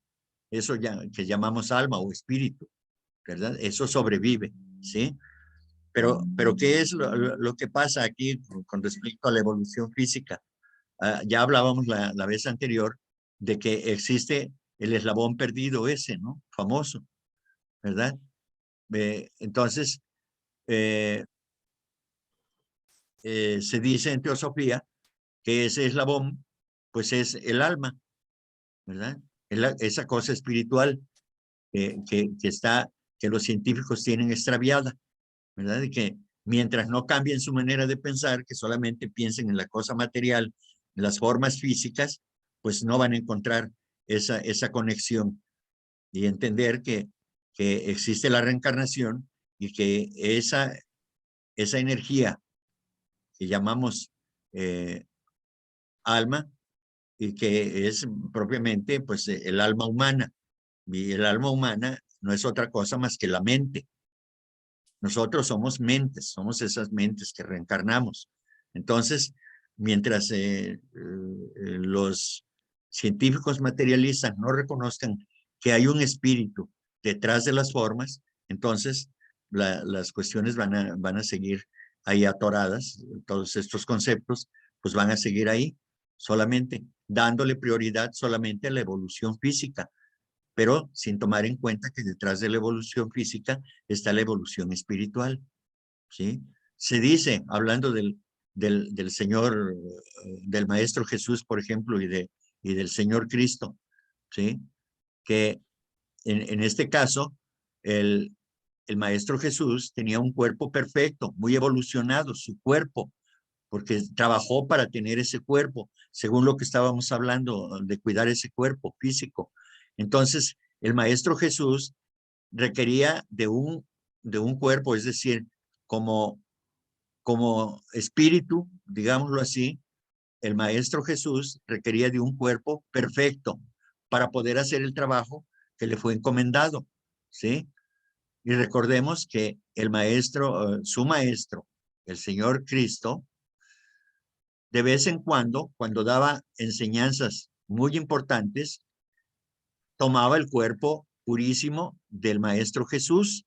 eso ya, que llamamos alma o espíritu. ¿verdad? Eso sobrevive, ¿sí? Pero ¿qué es lo que pasa aquí con respecto a la evolución física? Ya hablábamos la vez anterior de que existe el eslabón perdido ese, ¿no? Famoso, ¿verdad? Entonces, se dice en teosofía que ese eslabón, pues es el alma, ¿verdad? Esa cosa espiritual que los científicos tienen extraviada, ¿verdad? Y que mientras no cambien su manera de pensar, que solamente piensen en la cosa material, en las formas físicas, pues no van a encontrar esa conexión y entender que existe la reencarnación y que esa energía que llamamos alma y que es propiamente pues el alma humana. Y el alma humana no es otra cosa más que la mente. Nosotros somos mentes, somos esas mentes que reencarnamos. Entonces, mientras los científicos materialistas no reconozcan que hay un espíritu detrás de las formas, entonces las cuestiones van a seguir ahí atoradas, todos estos conceptos, pues van a seguir ahí, solamente dándole prioridad solamente a la evolución física, pero sin tomar en cuenta que detrás de la evolución física está la evolución espiritual, ¿sí? Se dice, hablando del Señor, del Maestro Jesús, por ejemplo, y del Señor Cristo, ¿sí? Que en este caso, el Maestro Jesús tenía un cuerpo perfecto, muy evolucionado, su cuerpo, porque trabajó para tener ese cuerpo, según lo que estábamos hablando, de cuidar ese cuerpo físico. Entonces, el Maestro Jesús requería de un cuerpo, es decir, como espíritu, digámoslo así, el Maestro Jesús requería de un cuerpo perfecto para poder hacer el trabajo que le fue encomendado, ¿sí? Y recordemos que el maestro, su maestro, el Señor Cristo, de vez en cuando daba enseñanzas muy importantes, tomaba el cuerpo purísimo del Maestro Jesús,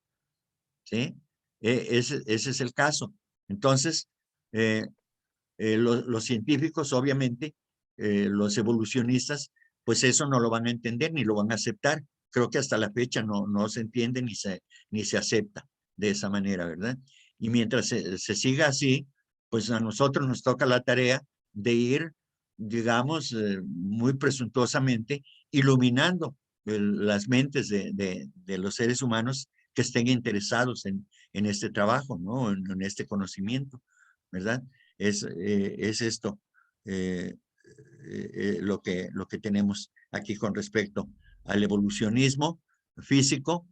¿sí? Ese es el caso. Entonces, los científicos, obviamente, los evolucionistas, pues eso no lo van a entender ni lo van a aceptar. Creo que hasta la fecha no se entiende ni se acepta de esa manera, ¿verdad? Y mientras se siga así, pues a nosotros nos toca la tarea de ir, digamos, muy presuntuosamente, iluminando las mentes de los seres humanos que estén interesados en este trabajo, ¿no? En este conocimiento, ¿verdad? Es esto lo que tenemos aquí con respecto al evolucionismo físico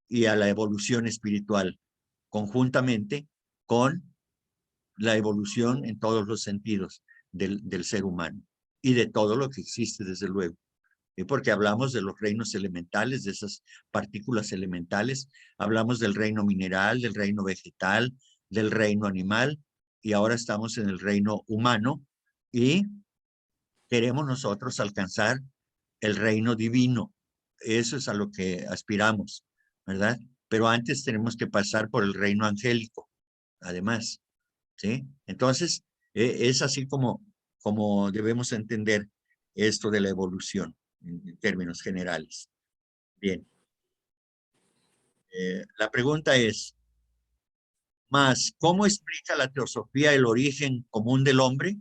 y a la evolución espiritual, conjuntamente con la evolución en todos los sentidos del ser humano y de todo lo que existe, desde luego. Y porque hablamos de los reinos elementales, de esas partículas elementales, hablamos del reino mineral, del reino vegetal, del reino animal, y ahora estamos en el reino humano y queremos nosotros alcanzar el reino divino. Eso es a lo que aspiramos, ¿verdad? Pero antes tenemos que pasar por el reino angélico, además, ¿sí? Entonces, es así como debemos entender esto de la evolución en términos generales. Bien. La pregunta es, más, ¿cómo explica la teosofía el origen común del hombre?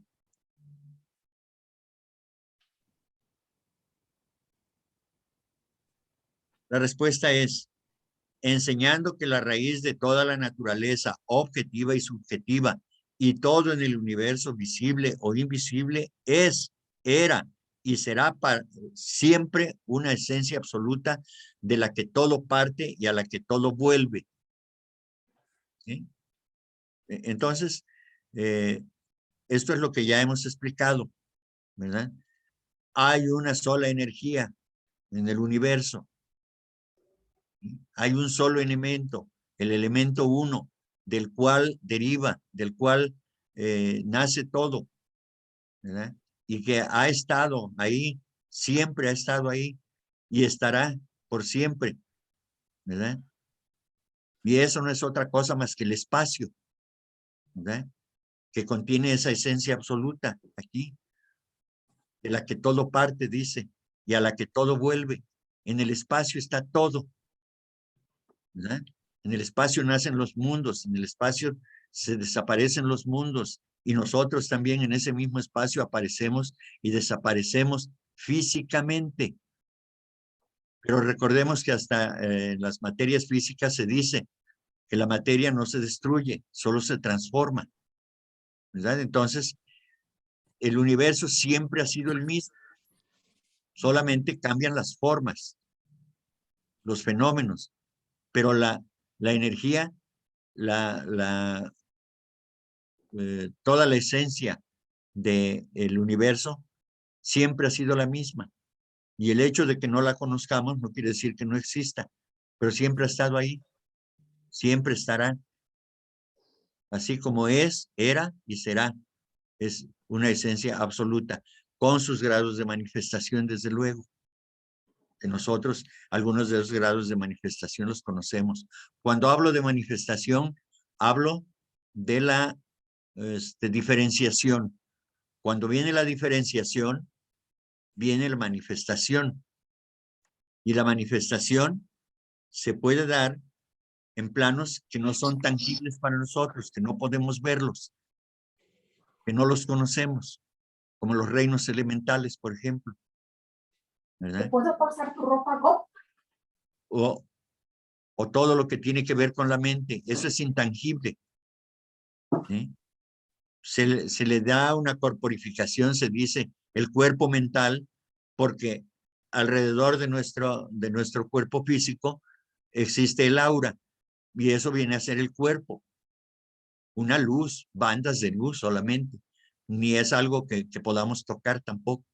La respuesta es, enseñando que la raíz de toda la naturaleza objetiva y subjetiva y todo en el universo visible o invisible era y será para siempre una esencia absoluta de la que todo parte y a la que todo vuelve, ¿sí? Entonces, esto es lo que ya hemos explicado, ¿verdad? Hay una sola energía en el universo. Hay un solo elemento, el elemento uno, del cual deriva, del cual nace todo, ¿verdad? Y que ha estado ahí, siempre ha estado ahí y estará por siempre, ¿verdad? Y eso no es otra cosa más que el espacio, ¿verdad? Que contiene esa esencia absoluta aquí, de la que todo parte, dice, y a la que todo vuelve. En el espacio está todo, ¿verdad? En el espacio nacen los mundos, en el espacio se desaparecen los mundos, y nosotros también en ese mismo espacio aparecemos y desaparecemos físicamente. Pero recordemos que hasta en las materias físicas se dice que la materia no se destruye, solo se transforma, ¿verdad? Entonces, el universo siempre ha sido el mismo, solamente cambian las formas, los fenómenos, pero la energía, toda la esencia del universo siempre ha sido la misma. Y el hecho de que no la conozcamos no quiere decir que no exista, pero siempre ha estado ahí, siempre estará, así como es, era y será. Es una esencia absoluta, con sus grados de manifestación, desde luego. Que nosotros, algunos de los grados de manifestación los conocemos. Cuando hablo de manifestación, hablo de la diferenciación. Cuando viene la diferenciación, viene la manifestación. Y la manifestación se puede dar en planos que no son tangibles para nosotros, que no podemos verlos, que no los conocemos, como los reinos elementales, por ejemplo. ¿Verdad?
¿Te puedo pasar tu ropa, Go?
O todo lo que tiene que ver con la mente, eso es intangible. ¿Sí? Se le da una corporificación, se dice el cuerpo mental, porque alrededor de nuestro cuerpo físico existe el aura, y eso viene a ser el cuerpo. Una luz, bandas de luz solamente, ni es algo que podamos tocar tampoco,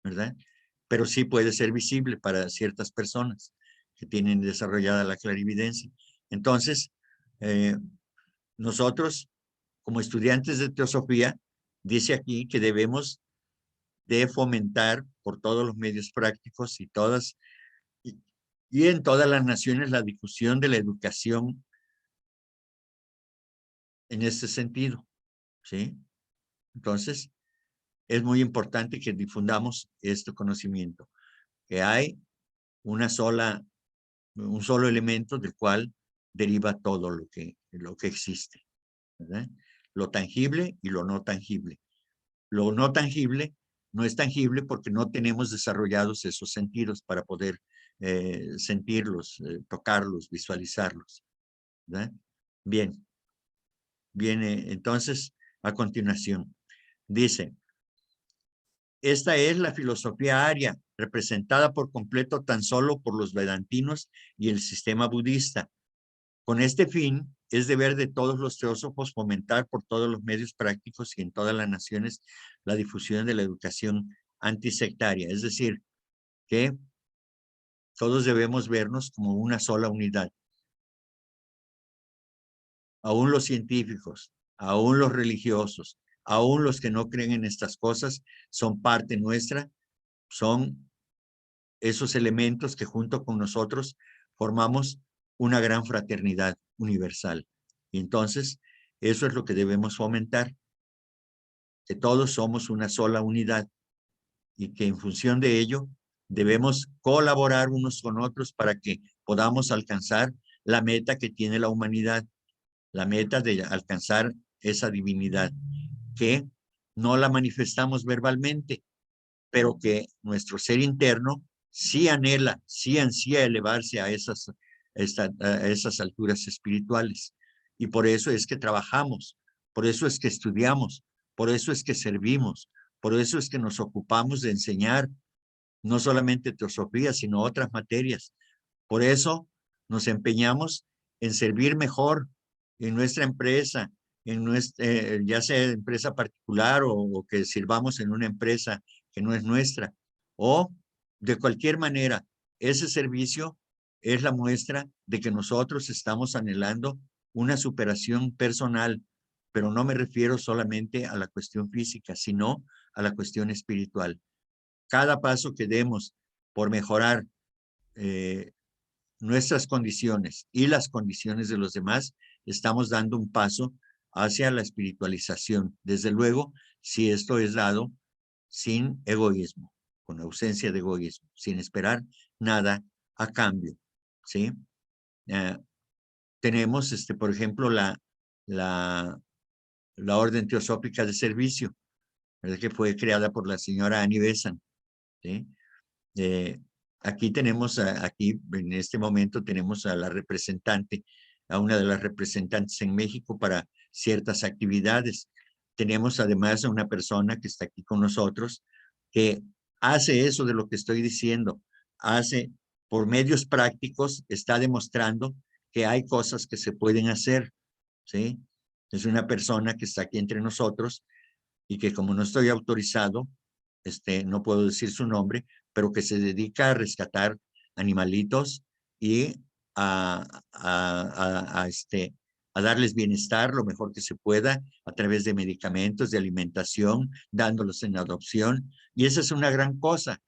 ¿verdad? Pero sí puede ser visible para ciertas personas que tienen desarrollada la clarividencia. Entonces, nosotros, como estudiantes de teosofía, dice aquí que debemos de fomentar por todos los medios prácticos y en todas las naciones la difusión de la educación en este sentido, ¿sí? Entonces, es muy importante que difundamos este conocimiento, que hay un solo elemento del cual deriva todo lo que existe, ¿verdad? Lo tangible y lo no tangible. Lo no tangible no es tangible porque no tenemos desarrollados esos sentidos para poder sentirlos, tocarlos, visualizarlos, ¿verdad? Bien. Viene entonces a continuación. Dice, esta es la filosofía aria, representada por completo tan solo por los vedantinos y el sistema budista. Con este fin, es deber de todos los teósofos fomentar por todos los medios prácticos y en todas las naciones la difusión de la educación antisectaria. Es decir, que todos debemos vernos como una sola unidad. Aún los científicos, aún los religiosos, aún los que no creen en estas cosas, son parte nuestra, son esos elementos que junto con nosotros formamos una gran fraternidad universal. Y entonces, eso es lo que debemos fomentar, que todos somos una sola unidad y que en función de ello debemos colaborar unos con otros para que podamos alcanzar la meta que tiene la humanidad, la meta de alcanzar esa divinidad, que no la manifestamos verbalmente, pero que nuestro ser interno sí anhela, sí ansía elevarse a esas alturas espirituales. Y por eso es que trabajamos, por eso es que estudiamos, por eso es que servimos, por eso es que nos ocupamos de enseñar no solamente teosofía, sino otras materias. Por eso nos empeñamos en servir mejor en nuestra empresa, ya sea empresa particular o que sirvamos en una empresa que no es nuestra, o de cualquier manera, ese servicio es la muestra de que nosotros estamos anhelando una superación personal, pero no me refiero solamente a la cuestión física, sino a la cuestión espiritual. Cada paso que demos por mejorar nuestras condiciones y las condiciones de los demás, estamos dando un paso hacia la espiritualización. Desde luego, si esto es dado sin egoísmo, con ausencia de egoísmo, sin esperar nada a cambio, ¿sí? Tenemos, por ejemplo, la Orden Teosófica de Servicio, ¿verdad? Que fue creada por la señora Annie Besant, ¿sí? Aquí tenemos, aquí en este momento tenemos a la representante, a una de las representantes en México para ciertas actividades. Tenemos además a una persona que está aquí con nosotros que hace eso de lo que estoy diciendo, hace por medios prácticos, está demostrando que hay cosas que se pueden hacer, ¿sí? Es una persona que está aquí entre nosotros y que como no estoy autorizado, no puedo decir su nombre, pero que se dedica a rescatar animalitos y a darles bienestar lo mejor que se pueda a través de medicamentos, de alimentación, dándolos en adopción. Y esa es una gran cosa,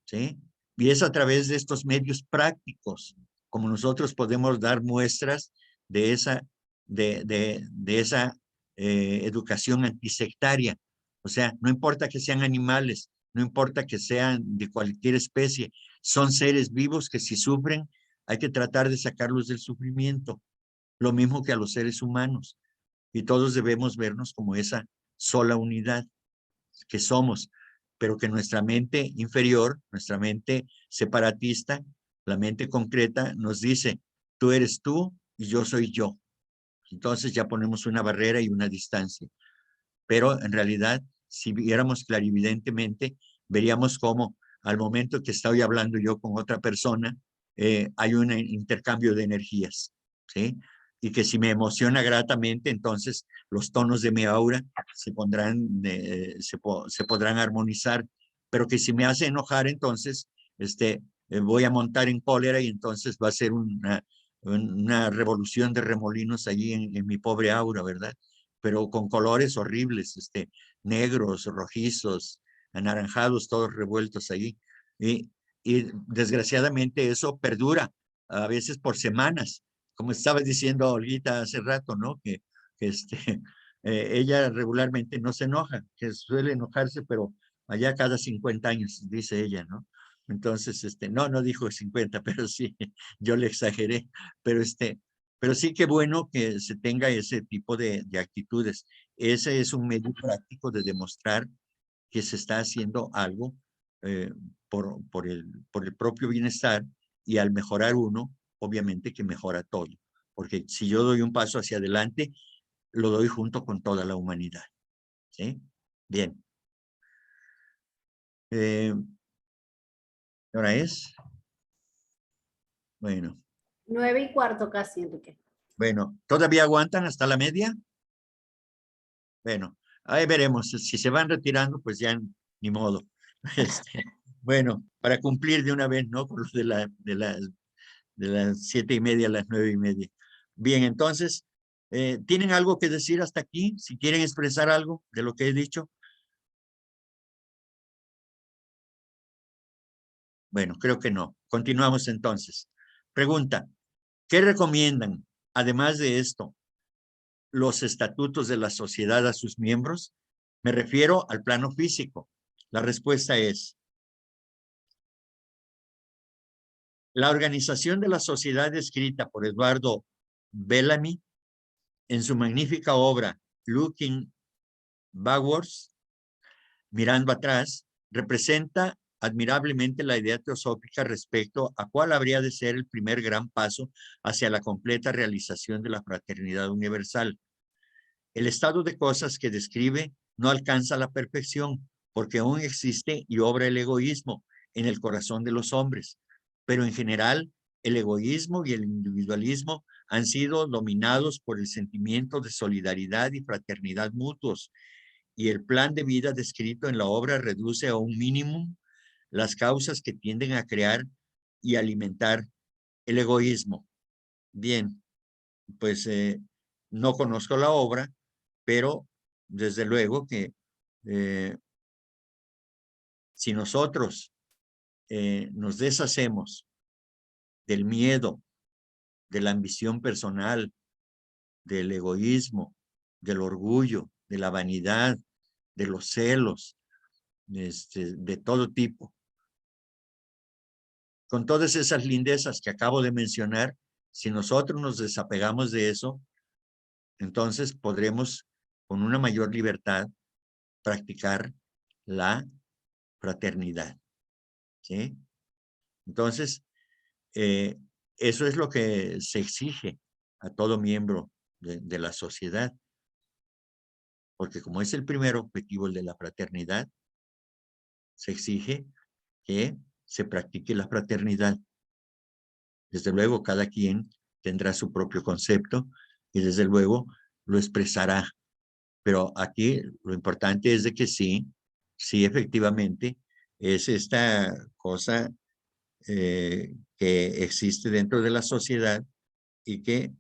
¿sí? Y es a través de estos medios prácticos como nosotros podemos dar muestras de esa, de esa educación antisectaria. O sea, no importa que sean animales, no importa que sean de cualquier especie, son seres vivos que si sufren, hay que tratar de sacarlos del sufrimiento, lo mismo que a los seres humanos. Y todos debemos vernos como esa sola unidad que somos, pero que nuestra mente inferior, nuestra mente separatista, la mente concreta nos dice, tú eres tú y yo soy yo. Entonces ya ponemos una barrera y una distancia. Pero en realidad, si viéramos clarividentemente, veríamos cómo al momento que estoy hablando yo con otra persona, hay un intercambio de energías, ¿sí? Y que si me emociona gratamente, entonces los tonos de mi aura se podrán armonizar, pero que si me hace enojar, entonces voy a montar en cólera y entonces va a ser una revolución de remolinos allí en mi pobre aura, ¿verdad? Pero con colores horribles, negros, rojizos, anaranjados, todos revueltos ahí. Y desgraciadamente eso perdura a veces por semanas, como estaba diciendo Olguita hace rato, ¿no? Que ella regularmente no se enoja, que suele enojarse, pero allá cada 50 años, dice ella, ¿no? Entonces, no dijo 50, pero sí, yo le exageré, pero sí que bueno que se tenga ese tipo de actitudes. Ese es un medio práctico de demostrar que se está haciendo algo eh, por el propio bienestar y al mejorar uno, obviamente que mejora todo. Porque si yo doy un paso hacia adelante, lo doy junto con toda la humanidad. ¿Sí? Bien. ¿Ahora es? Bueno.
9:15 casi, Enrique.
Bueno, ¿todavía aguantan hasta la media? Bueno, ahí veremos. Si se van retirando, pues ya ni modo. Bueno, para cumplir de una vez, ¿no? Por lo de las 7:30 a las 9:30. Bien, entonces, ¿tienen algo que decir hasta aquí? Si quieren expresar algo de lo que he dicho. Bueno, creo que no. Continuamos entonces. Pregunta, ¿qué recomiendan, además de esto, los estatutos de la sociedad a sus miembros? Me refiero al plano físico. La respuesta es, la organización de la sociedad descrita por Eduardo Bellamy en su magnífica obra Looking Backwards, mirando atrás, representa admirablemente la idea teosófica respecto a cuál habría de ser el primer gran paso hacia la completa realización de la fraternidad universal. El estado de cosas que describe no alcanza la perfección, porque aún existe y obra el egoísmo en el corazón de los hombres, pero en general el egoísmo y el individualismo han sido dominados por el sentimiento de solidaridad y fraternidad mutuos, y el plan de vida descrito en la obra reduce a un mínimo las causas que tienden a crear y alimentar el egoísmo. Bien, pues no conozco la obra, pero desde luego que si nosotros nos deshacemos del miedo, de la ambición personal, del egoísmo, del orgullo, de la vanidad, de los celos, de todo tipo. Con todas esas lindezas que acabo de mencionar, si nosotros nos desapegamos de eso, entonces podremos con una mayor libertad practicar la fraternidad, ¿sí? Entonces, eso es lo que se exige a todo miembro de la sociedad, porque como es el primer objetivo, el de la fraternidad, se exige que se practique la fraternidad. Desde luego, cada quien tendrá su propio concepto y desde luego lo expresará. Pero aquí lo importante es de que sí, efectivamente, es esta cosa que existe dentro de la sociedad y que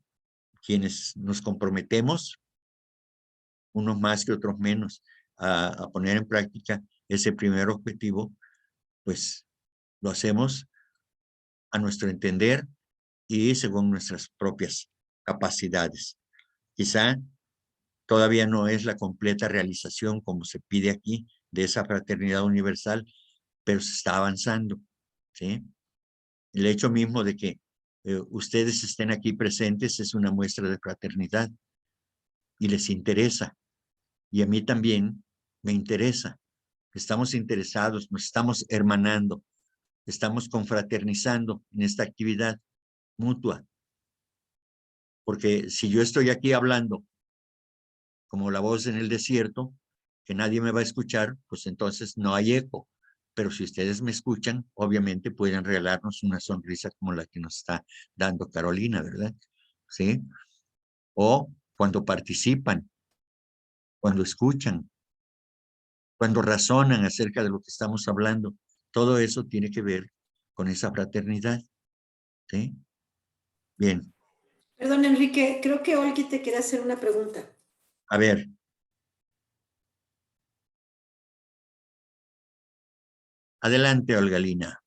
quienes nos comprometemos, unos más que otros menos, a poner en práctica ese primer objetivo, pues lo hacemos a nuestro entender y según nuestras propias capacidades. Quizá todavía no es la completa realización como se pide aquí de esa fraternidad universal, pero se está avanzando, ¿sí? El hecho mismo de que ustedes estén aquí presentes es una muestra de fraternidad y les interesa. Y a mí también me interesa. Estamos interesados, nos estamos hermanando, estamos confraternizando en esta actividad mutua. Porque si yo estoy aquí hablando como la voz en el desierto, que nadie me va a escuchar, pues entonces no hay eco. Pero si ustedes me escuchan, obviamente pueden regalarnos una sonrisa como la que nos está dando Carolina, ¿verdad? ¿Sí? O cuando participan, cuando escuchan, cuando razonan acerca de lo que estamos hablando. Todo eso tiene que ver con esa fraternidad, ¿sí? Bien,
Perdón, Enrique, creo que Olgi te quiere hacer una pregunta.
a ver. Adelante, Olgalina.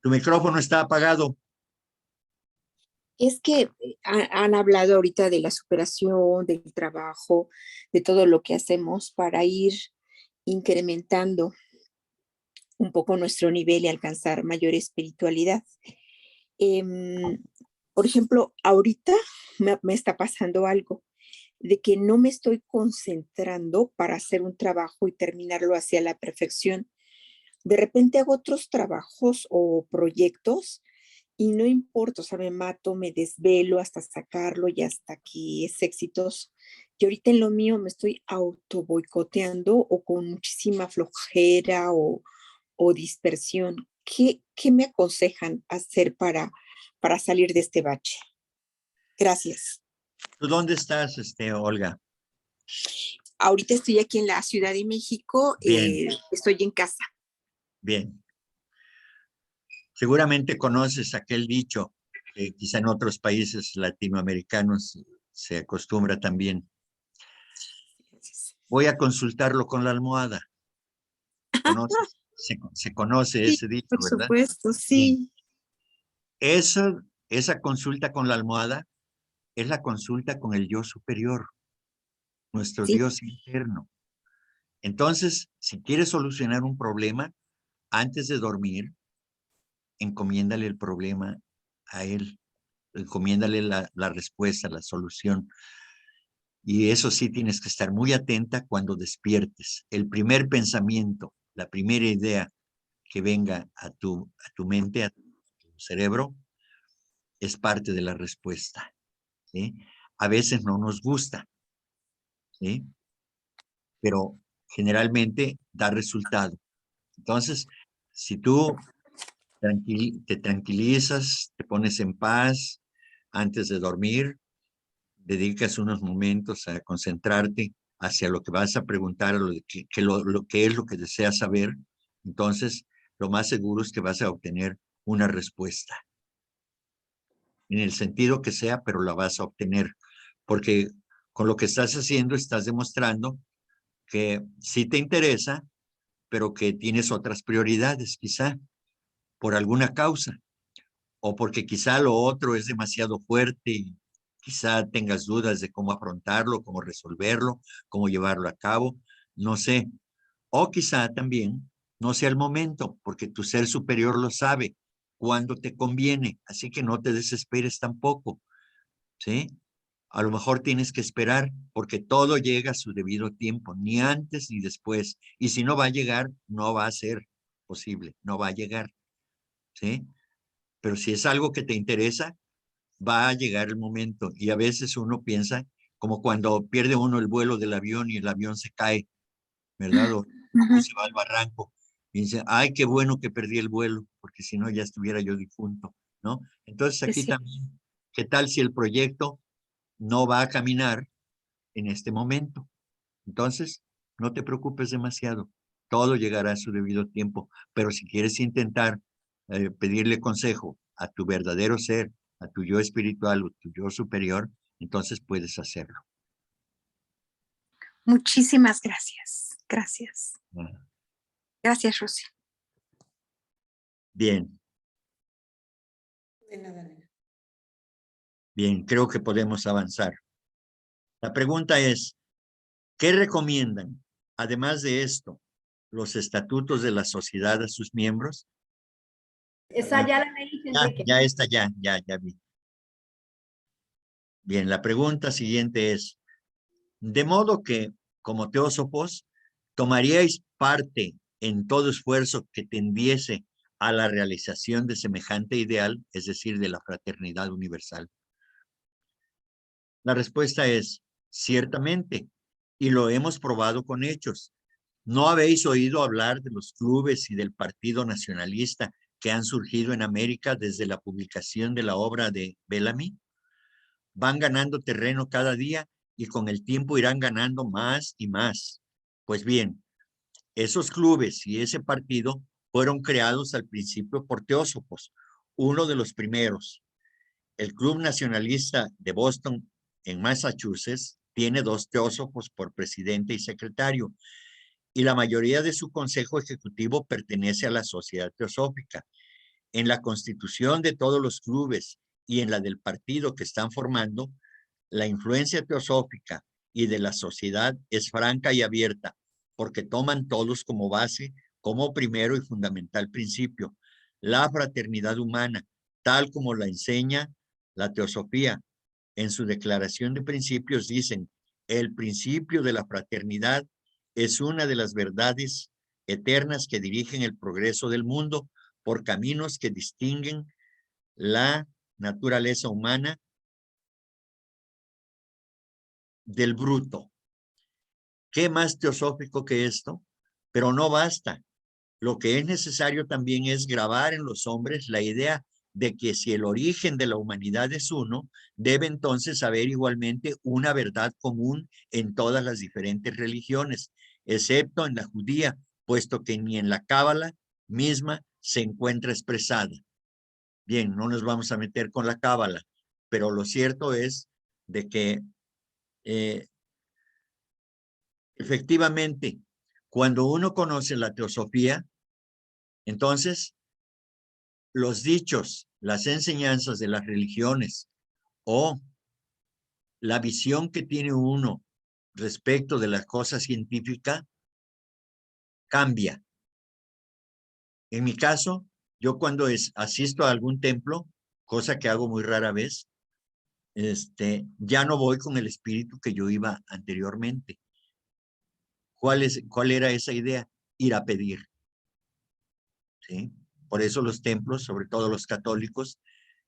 Tu micrófono está apagado.
Es que han hablado ahorita de la superación, del trabajo, de todo lo que hacemos para ir incrementando un poco nuestro nivel y alcanzar mayor espiritualidad. Por ejemplo, ahorita me está pasando algo de que no me estoy concentrando para hacer un trabajo y terminarlo hacia la perfección. De repente hago otros trabajos o proyectos y no importa, o sea, me mato, me desvelo hasta sacarlo y hasta que es exitoso. Y ahorita en lo mío me estoy auto boicoteando o con muchísima flojera o dispersión. ¿Qué me aconsejan hacer para salir de este bache? Gracias.
¿Tú dónde estás, Olga?
Ahorita estoy aquí en la Ciudad de México,
Bien,
estoy en casa.
bien. Seguramente conoces aquel dicho que quizá en otros países latinoamericanos se acostumbra también. Voy a consultarlo con la almohada. ¿Conoces? Se conoce
Sí,
ese dicho,
por
¿verdad?
supuesto,
Bien.
sí.
Esa consulta con la almohada es la consulta con el yo superior, nuestro
Sí,
Dios interno. Entonces, si quieres solucionar un problema, antes de dormir, encomiéndale el problema a él, encomiéndale la respuesta, la solución. Y eso sí, tienes que estar muy atenta cuando despiertes. El primer pensamiento, la primera idea que venga a tu mente, a tu cerebro, es parte de la respuesta, ¿sí? A veces no nos gusta, ¿sí? Pero generalmente da resultado. Entonces, si tú te tranquilizas, te pones en paz antes de dormir, dedicas unos momentos a concentrarte hacia lo que vas a preguntar, lo que es lo que deseas saber, entonces lo más seguro es que vas a obtener una respuesta. En el sentido que sea, pero la vas a obtener, porque con lo que estás haciendo estás demostrando que sí te interesa, pero que tienes otras prioridades quizá, por alguna causa, o porque quizá lo otro es demasiado fuerte y quizá tengas dudas de cómo afrontarlo, cómo resolverlo, cómo llevarlo a cabo, no sé. O quizá también no sea el momento, porque tu ser superior lo sabe cuando te conviene, así que no te desesperes tampoco, ¿sí? A lo mejor tienes que esperar porque todo llega a su debido tiempo, ni antes ni después. Y si no va a llegar, no va a ser posible, no va a llegar, ¿sí? Pero si es algo que te interesa, va a llegar el momento. Y a veces uno piensa, como cuando pierde uno el vuelo del avión y el avión se cae, ¿verdad? O
Ujú.
se va al barranco. Y dice, ay, qué bueno que perdí el vuelo, porque si no ya estuviera yo difunto, ¿no? Entonces
Es
aquí
cierto.
también, ¿qué tal si el proyecto no va a caminar en este momento? Entonces, no te preocupes demasiado. Todo llegará a su debido tiempo. Pero si quieres intentar pedirle consejo a tu verdadero ser, a tu yo espiritual o tu yo superior, entonces puedes hacerlo.
Muchísimas gracias. Gracias.
Ah,
Gracias, Rosy.
bien,
De nada, nena.
bien, creo que podemos avanzar. La pregunta es, ¿qué recomiendan, además de esto, los estatutos de la sociedad a sus miembros?
Esa ya la leí, Enrique.
Ya está, ya vi. Bien, la pregunta siguiente es, de modo que, como teósofos, tomaríais parte en todo esfuerzo que tendiese a la realización de semejante ideal, es decir, de la fraternidad universal. La respuesta es, ciertamente, y lo hemos probado con hechos. ¿No habéis oído hablar de los clubes y del Partido Nacionalista que han surgido en América desde la publicación de la obra de Bellamy? Van ganando terreno cada día y con el tiempo irán ganando más y más. Pues bien, esos clubes y ese partido fueron creados al principio por teósofos, uno de los primeros. El Club Nacionalista de Boston, en Massachusetts, tiene 2 teósofos por presidente y secretario, y la mayoría de su consejo ejecutivo pertenece a la Sociedad Teosófica. En la constitución de todos los clubes y en la del partido que están formando, la influencia teosófica y de la sociedad es franca y abierta, porque toman todos como base, como primero y fundamental principio, la fraternidad humana, tal como la enseña la teosofía. En su declaración de principios dicen, el principio de la fraternidad es una de las verdades eternas que dirigen el progreso del mundo por caminos que distinguen la naturaleza humana del bruto. ¿Qué más teosófico que esto? Pero no basta. Lo que es necesario también es grabar en los hombres la idea de que si el origen de la humanidad es uno, debe entonces haber igualmente una verdad común en todas las diferentes religiones, excepto en la judía, puesto que ni en la cábala misma se encuentra expresada. Bien, no nos vamos a meter con la cábala, pero lo cierto es de que efectivamente, cuando uno conoce la teosofía, entonces los dichos, las enseñanzas de las religiones o la visión que tiene uno respecto de la cosa científica cambia. En mi caso, yo cuando asisto a algún templo, cosa que hago muy rara vez, ya no voy con el espíritu que yo iba anteriormente. ¿Cuál era esa idea? Ir a pedir. ¿Sí? Por eso los templos, sobre todo los católicos,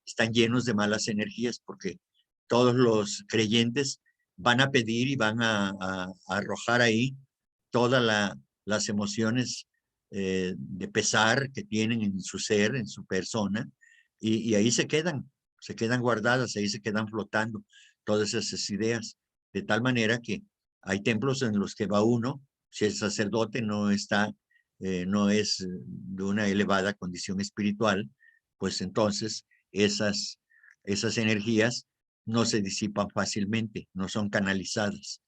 están llenos de malas energías, porque todos los creyentes van a pedir y van a arrojar ahí todas las emociones de pesar que tienen en su ser, en su persona, y ahí se quedan guardadas, ahí se quedan flotando todas esas ideas, de tal manera que hay templos en los que va uno, si el sacerdote no está, no es de una elevada condición espiritual, pues entonces esas energías no se disipan fácilmente, no son canalizadas.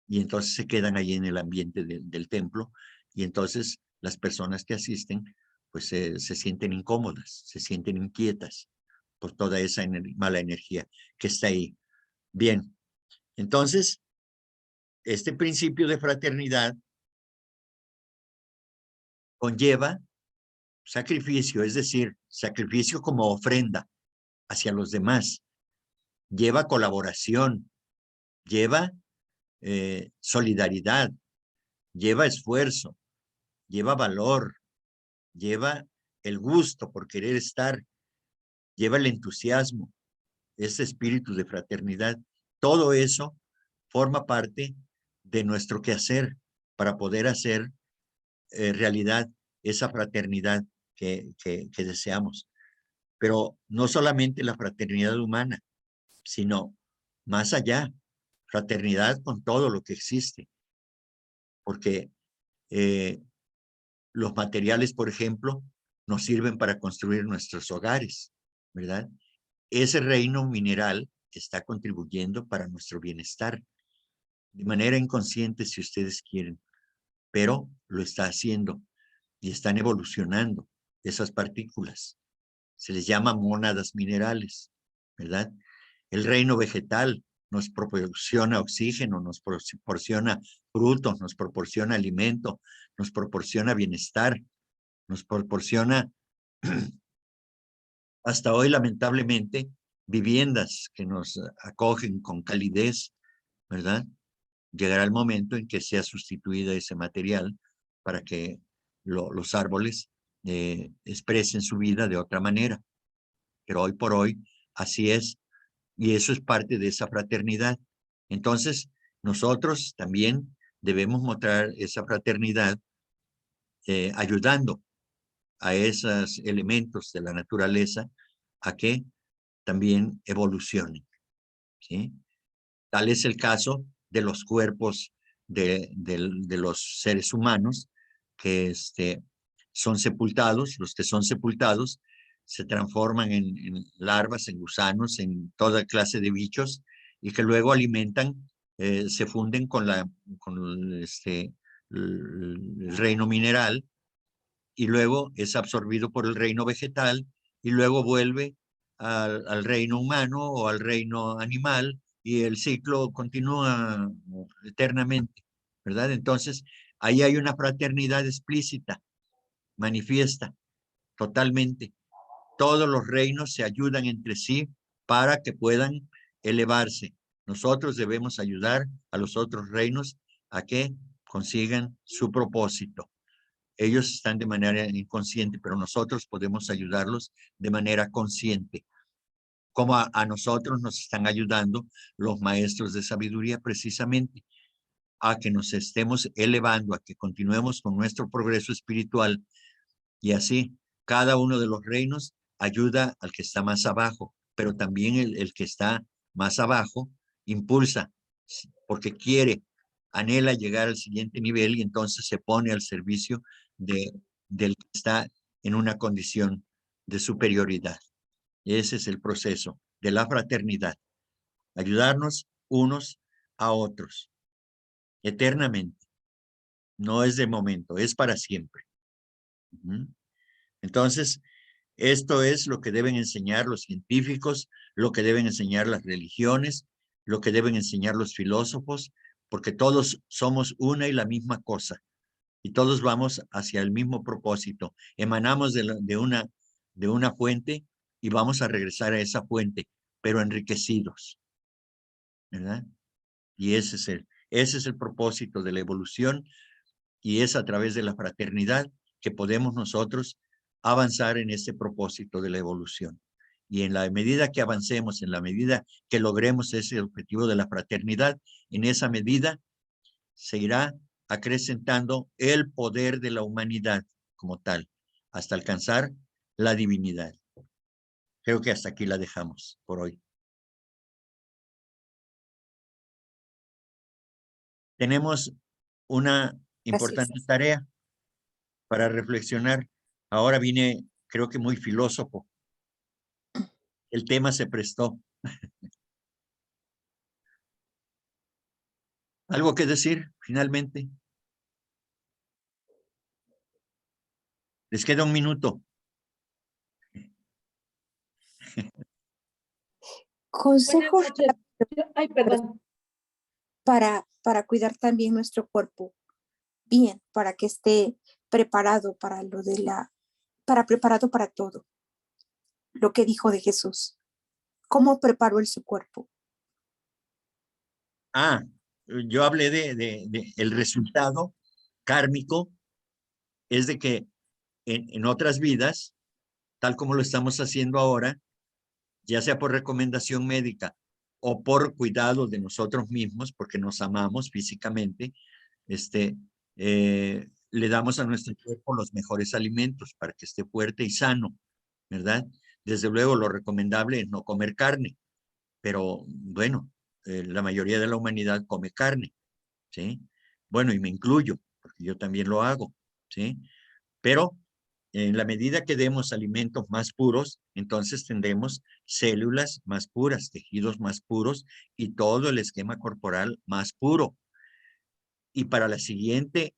Y entonces se quedan ahí en el ambiente del templo. Y entonces las personas que asisten, pues se sienten incómodas, se sienten inquietas por toda esa mala energía que está ahí. Bien, entonces, este principio de fraternidad conlleva sacrificio, es decir, sacrificio como ofrenda hacia los demás, lleva colaboración, lleva solidaridad, lleva esfuerzo, lleva valor, lleva el gusto por querer estar, lleva el entusiasmo, ese espíritu de fraternidad. Todo eso forma parte de nuestro quehacer para poder hacer realidad esa fraternidad que deseamos. Pero no solamente la fraternidad humana, sino más allá, fraternidad con todo lo que existe. Porque los materiales, por ejemplo, nos sirven para construir nuestros hogares, ¿verdad? Ese reino mineral está contribuyendo para nuestro bienestar, de manera inconsciente si ustedes quieren, pero lo está haciendo y están evolucionando esas partículas. Se les llama mónadas minerales, ¿verdad? El reino vegetal nos proporciona oxígeno, nos proporciona frutos, nos proporciona alimento, nos proporciona bienestar, nos proporciona hasta hoy, lamentablemente, viviendas que nos acogen con calidez, ¿verdad? Llegará el momento en que sea sustituida ese material para que los árboles expresen su vida de otra manera. Pero hoy por hoy, así es. Y eso es parte de esa fraternidad. Entonces, nosotros también debemos mostrar esa fraternidad ayudando a esos elementos de la naturaleza a que también evolucionen, ¿sí? Tal es el caso de los cuerpos de los seres humanos que son sepultados. Los que son sepultados se transforman en larvas, en gusanos, en toda clase de bichos y que luego alimentan, se funden con el reino mineral y luego es absorbido por el reino vegetal y luego vuelve al reino humano o al reino animal y el ciclo continúa eternamente, ¿verdad? Entonces, ahí hay una fraternidad explícita, manifiesta totalmente. Todos los reinos se ayudan entre sí para que puedan elevarse. Nosotros debemos ayudar a los otros reinos a que consigan su propósito. Ellos están de manera inconsciente, pero nosotros podemos ayudarlos de manera consciente. Como a nosotros nos están ayudando los maestros de sabiduría precisamente a que nos estemos elevando, a que continuemos con nuestro progreso espiritual y así cada uno de los reinos ayuda al que está más abajo, pero también el que está más abajo impulsa porque quiere, anhela llegar al siguiente nivel y entonces se pone al servicio del que está en una condición de superioridad. Ese es el proceso de la fraternidad. Ayudarnos unos a otros eternamente. No es de momento, es para siempre. Entonces, esto es lo que deben enseñar los científicos, lo que deben enseñar las religiones, lo que deben enseñar los filósofos, porque todos somos una y la misma cosa. Y todos vamos hacia el mismo propósito. Emanamos de una fuente y vamos a regresar a esa fuente, pero enriquecidos, ¿verdad? Y ese es el propósito de la evolución y es a través de la fraternidad que podemos nosotros avanzar en ese propósito de la evolución. Y en la medida que avancemos, en la medida que logremos ese objetivo de la fraternidad, en esa medida se irá acrecentando el poder de la humanidad como tal, hasta alcanzar la divinidad. Creo que hasta aquí la dejamos por hoy. Tenemos una importante tarea para reflexionar. Ahora vine, creo que muy filósofo. El tema se prestó. ¿Algo que decir finalmente? Les queda un minuto.
Consejos
Buenas noches. Ay, perdón.
para cuidar también nuestro cuerpo bien, para que esté preparado para preparado para todo. Lo que dijo de Jesús. ¿Cómo preparó él su cuerpo?
Ah, yo hablé de el resultado kármico, es de que en otras vidas, tal como lo estamos haciendo ahora, ya sea por recomendación médica o por cuidado de nosotros mismos, porque nos amamos físicamente, le damos a nuestro cuerpo los mejores alimentos para que esté fuerte y sano, ¿verdad? Desde luego, lo recomendable es no comer carne, pero bueno, la mayoría de la humanidad come carne, ¿sí? Bueno, y me incluyo, porque yo también lo hago, ¿sí? Pero en la medida que demos alimentos más puros, entonces tendremos células más puras, tejidos más puros y todo el esquema corporal más puro. Y para la siguiente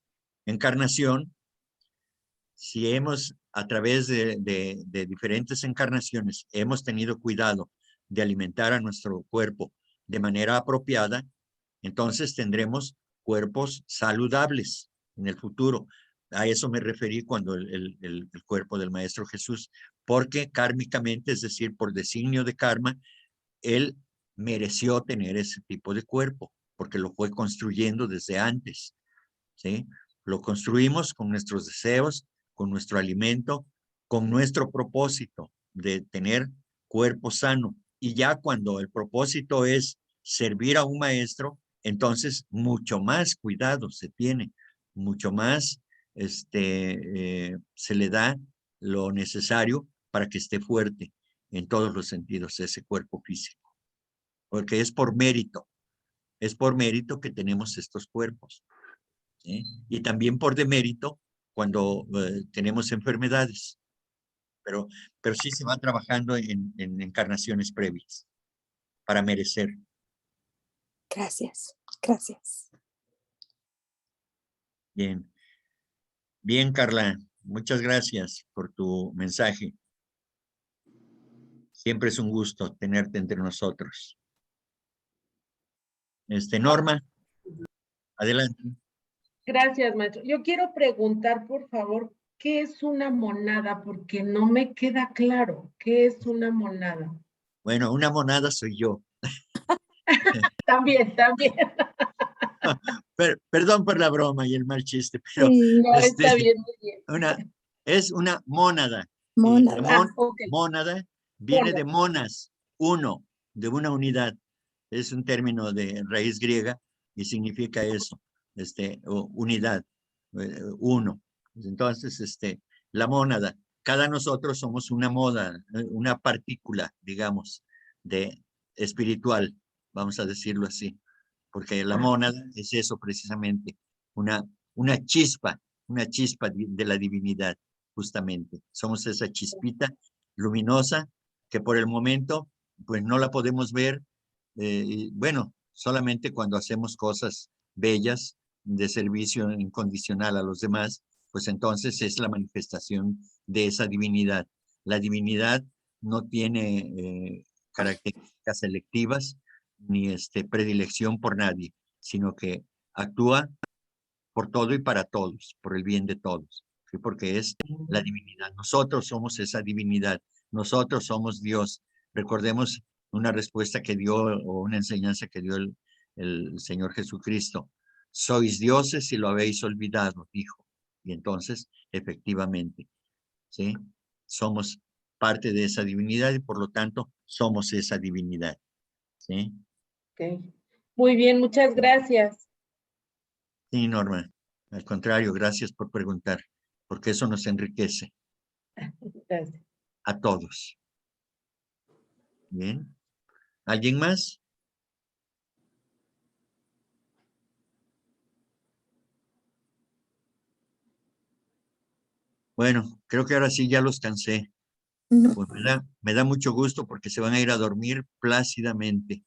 encarnación, si hemos, a través de diferentes encarnaciones, hemos tenido cuidado de alimentar a nuestro cuerpo de manera apropiada, entonces tendremos cuerpos saludables en el futuro. A eso me referí cuando el cuerpo del Maestro Jesús, porque kármicamente, es decir, por designio de karma, él mereció tener ese tipo de cuerpo, porque lo fue construyendo desde antes, ¿sí? Lo construimos con nuestros deseos, con nuestro alimento, con nuestro propósito de tener cuerpo sano. Y ya cuando el propósito es servir a un maestro, entonces mucho más cuidado se tiene, mucho más se le da lo necesario para que esté fuerte en todos los sentidos ese cuerpo físico. Porque es por mérito que tenemos estos cuerpos, ¿sí? Y también por demérito cuando tenemos enfermedades, pero sí se va trabajando en encarnaciones previas para merecer.
Gracias, gracias.
Bien, bien, Carla, muchas gracias por tu mensaje. Siempre es un gusto tenerte entre nosotros. Norma, adelante.
Gracias, maestro. Yo quiero preguntar, por favor, ¿qué es una monada? Porque no me queda claro. ¿Qué es una monada?
Bueno, una monada soy yo.
También, también.
Perdón por la broma y el mal chiste, pero
Sí,
No, está bien, muy bien.
es una mónada.
mona.
Ok.
Mónada viene
Monada.
de monas, uno, de una unidad. Es un término de raíz griega y significa eso, unidad, uno. Entonces, la mónada, cada nosotros somos una moda, una partícula, digamos, de espiritual, vamos a decirlo así, porque la mónada es eso precisamente, una, una chispa, una chispa de la divinidad, justamente. Somos esa chispita luminosa que por el momento, pues no la podemos ver, y bueno, solamente cuando hacemos cosas bellas de servicio incondicional a los demás, pues entonces es la manifestación de esa divinidad. La divinidad no tiene características selectivas ni predilección por nadie, sino que actúa por todo y para todos, por el bien de todos, ¿sí? Porque es la divinidad. Nosotros somos esa divinidad, nosotros somos Dios. Recordemos una respuesta que dio o una enseñanza que dio el Señor Jesucristo. Sois dioses y lo habéis olvidado, dijo. Y entonces, efectivamente, ¿sí? Somos parte de esa divinidad y por lo tanto somos esa divinidad, ¿sí?
Ok. Muy bien, muchas gracias.
Sí, Norma. Al contrario, gracias por preguntar, porque eso nos enriquece
Gracias.
a todos. Bien. ¿Alguien más? Bueno, creo que ahora sí ya los cansé.
No,
Pues me da mucho gusto porque se van a ir a dormir plácidamente.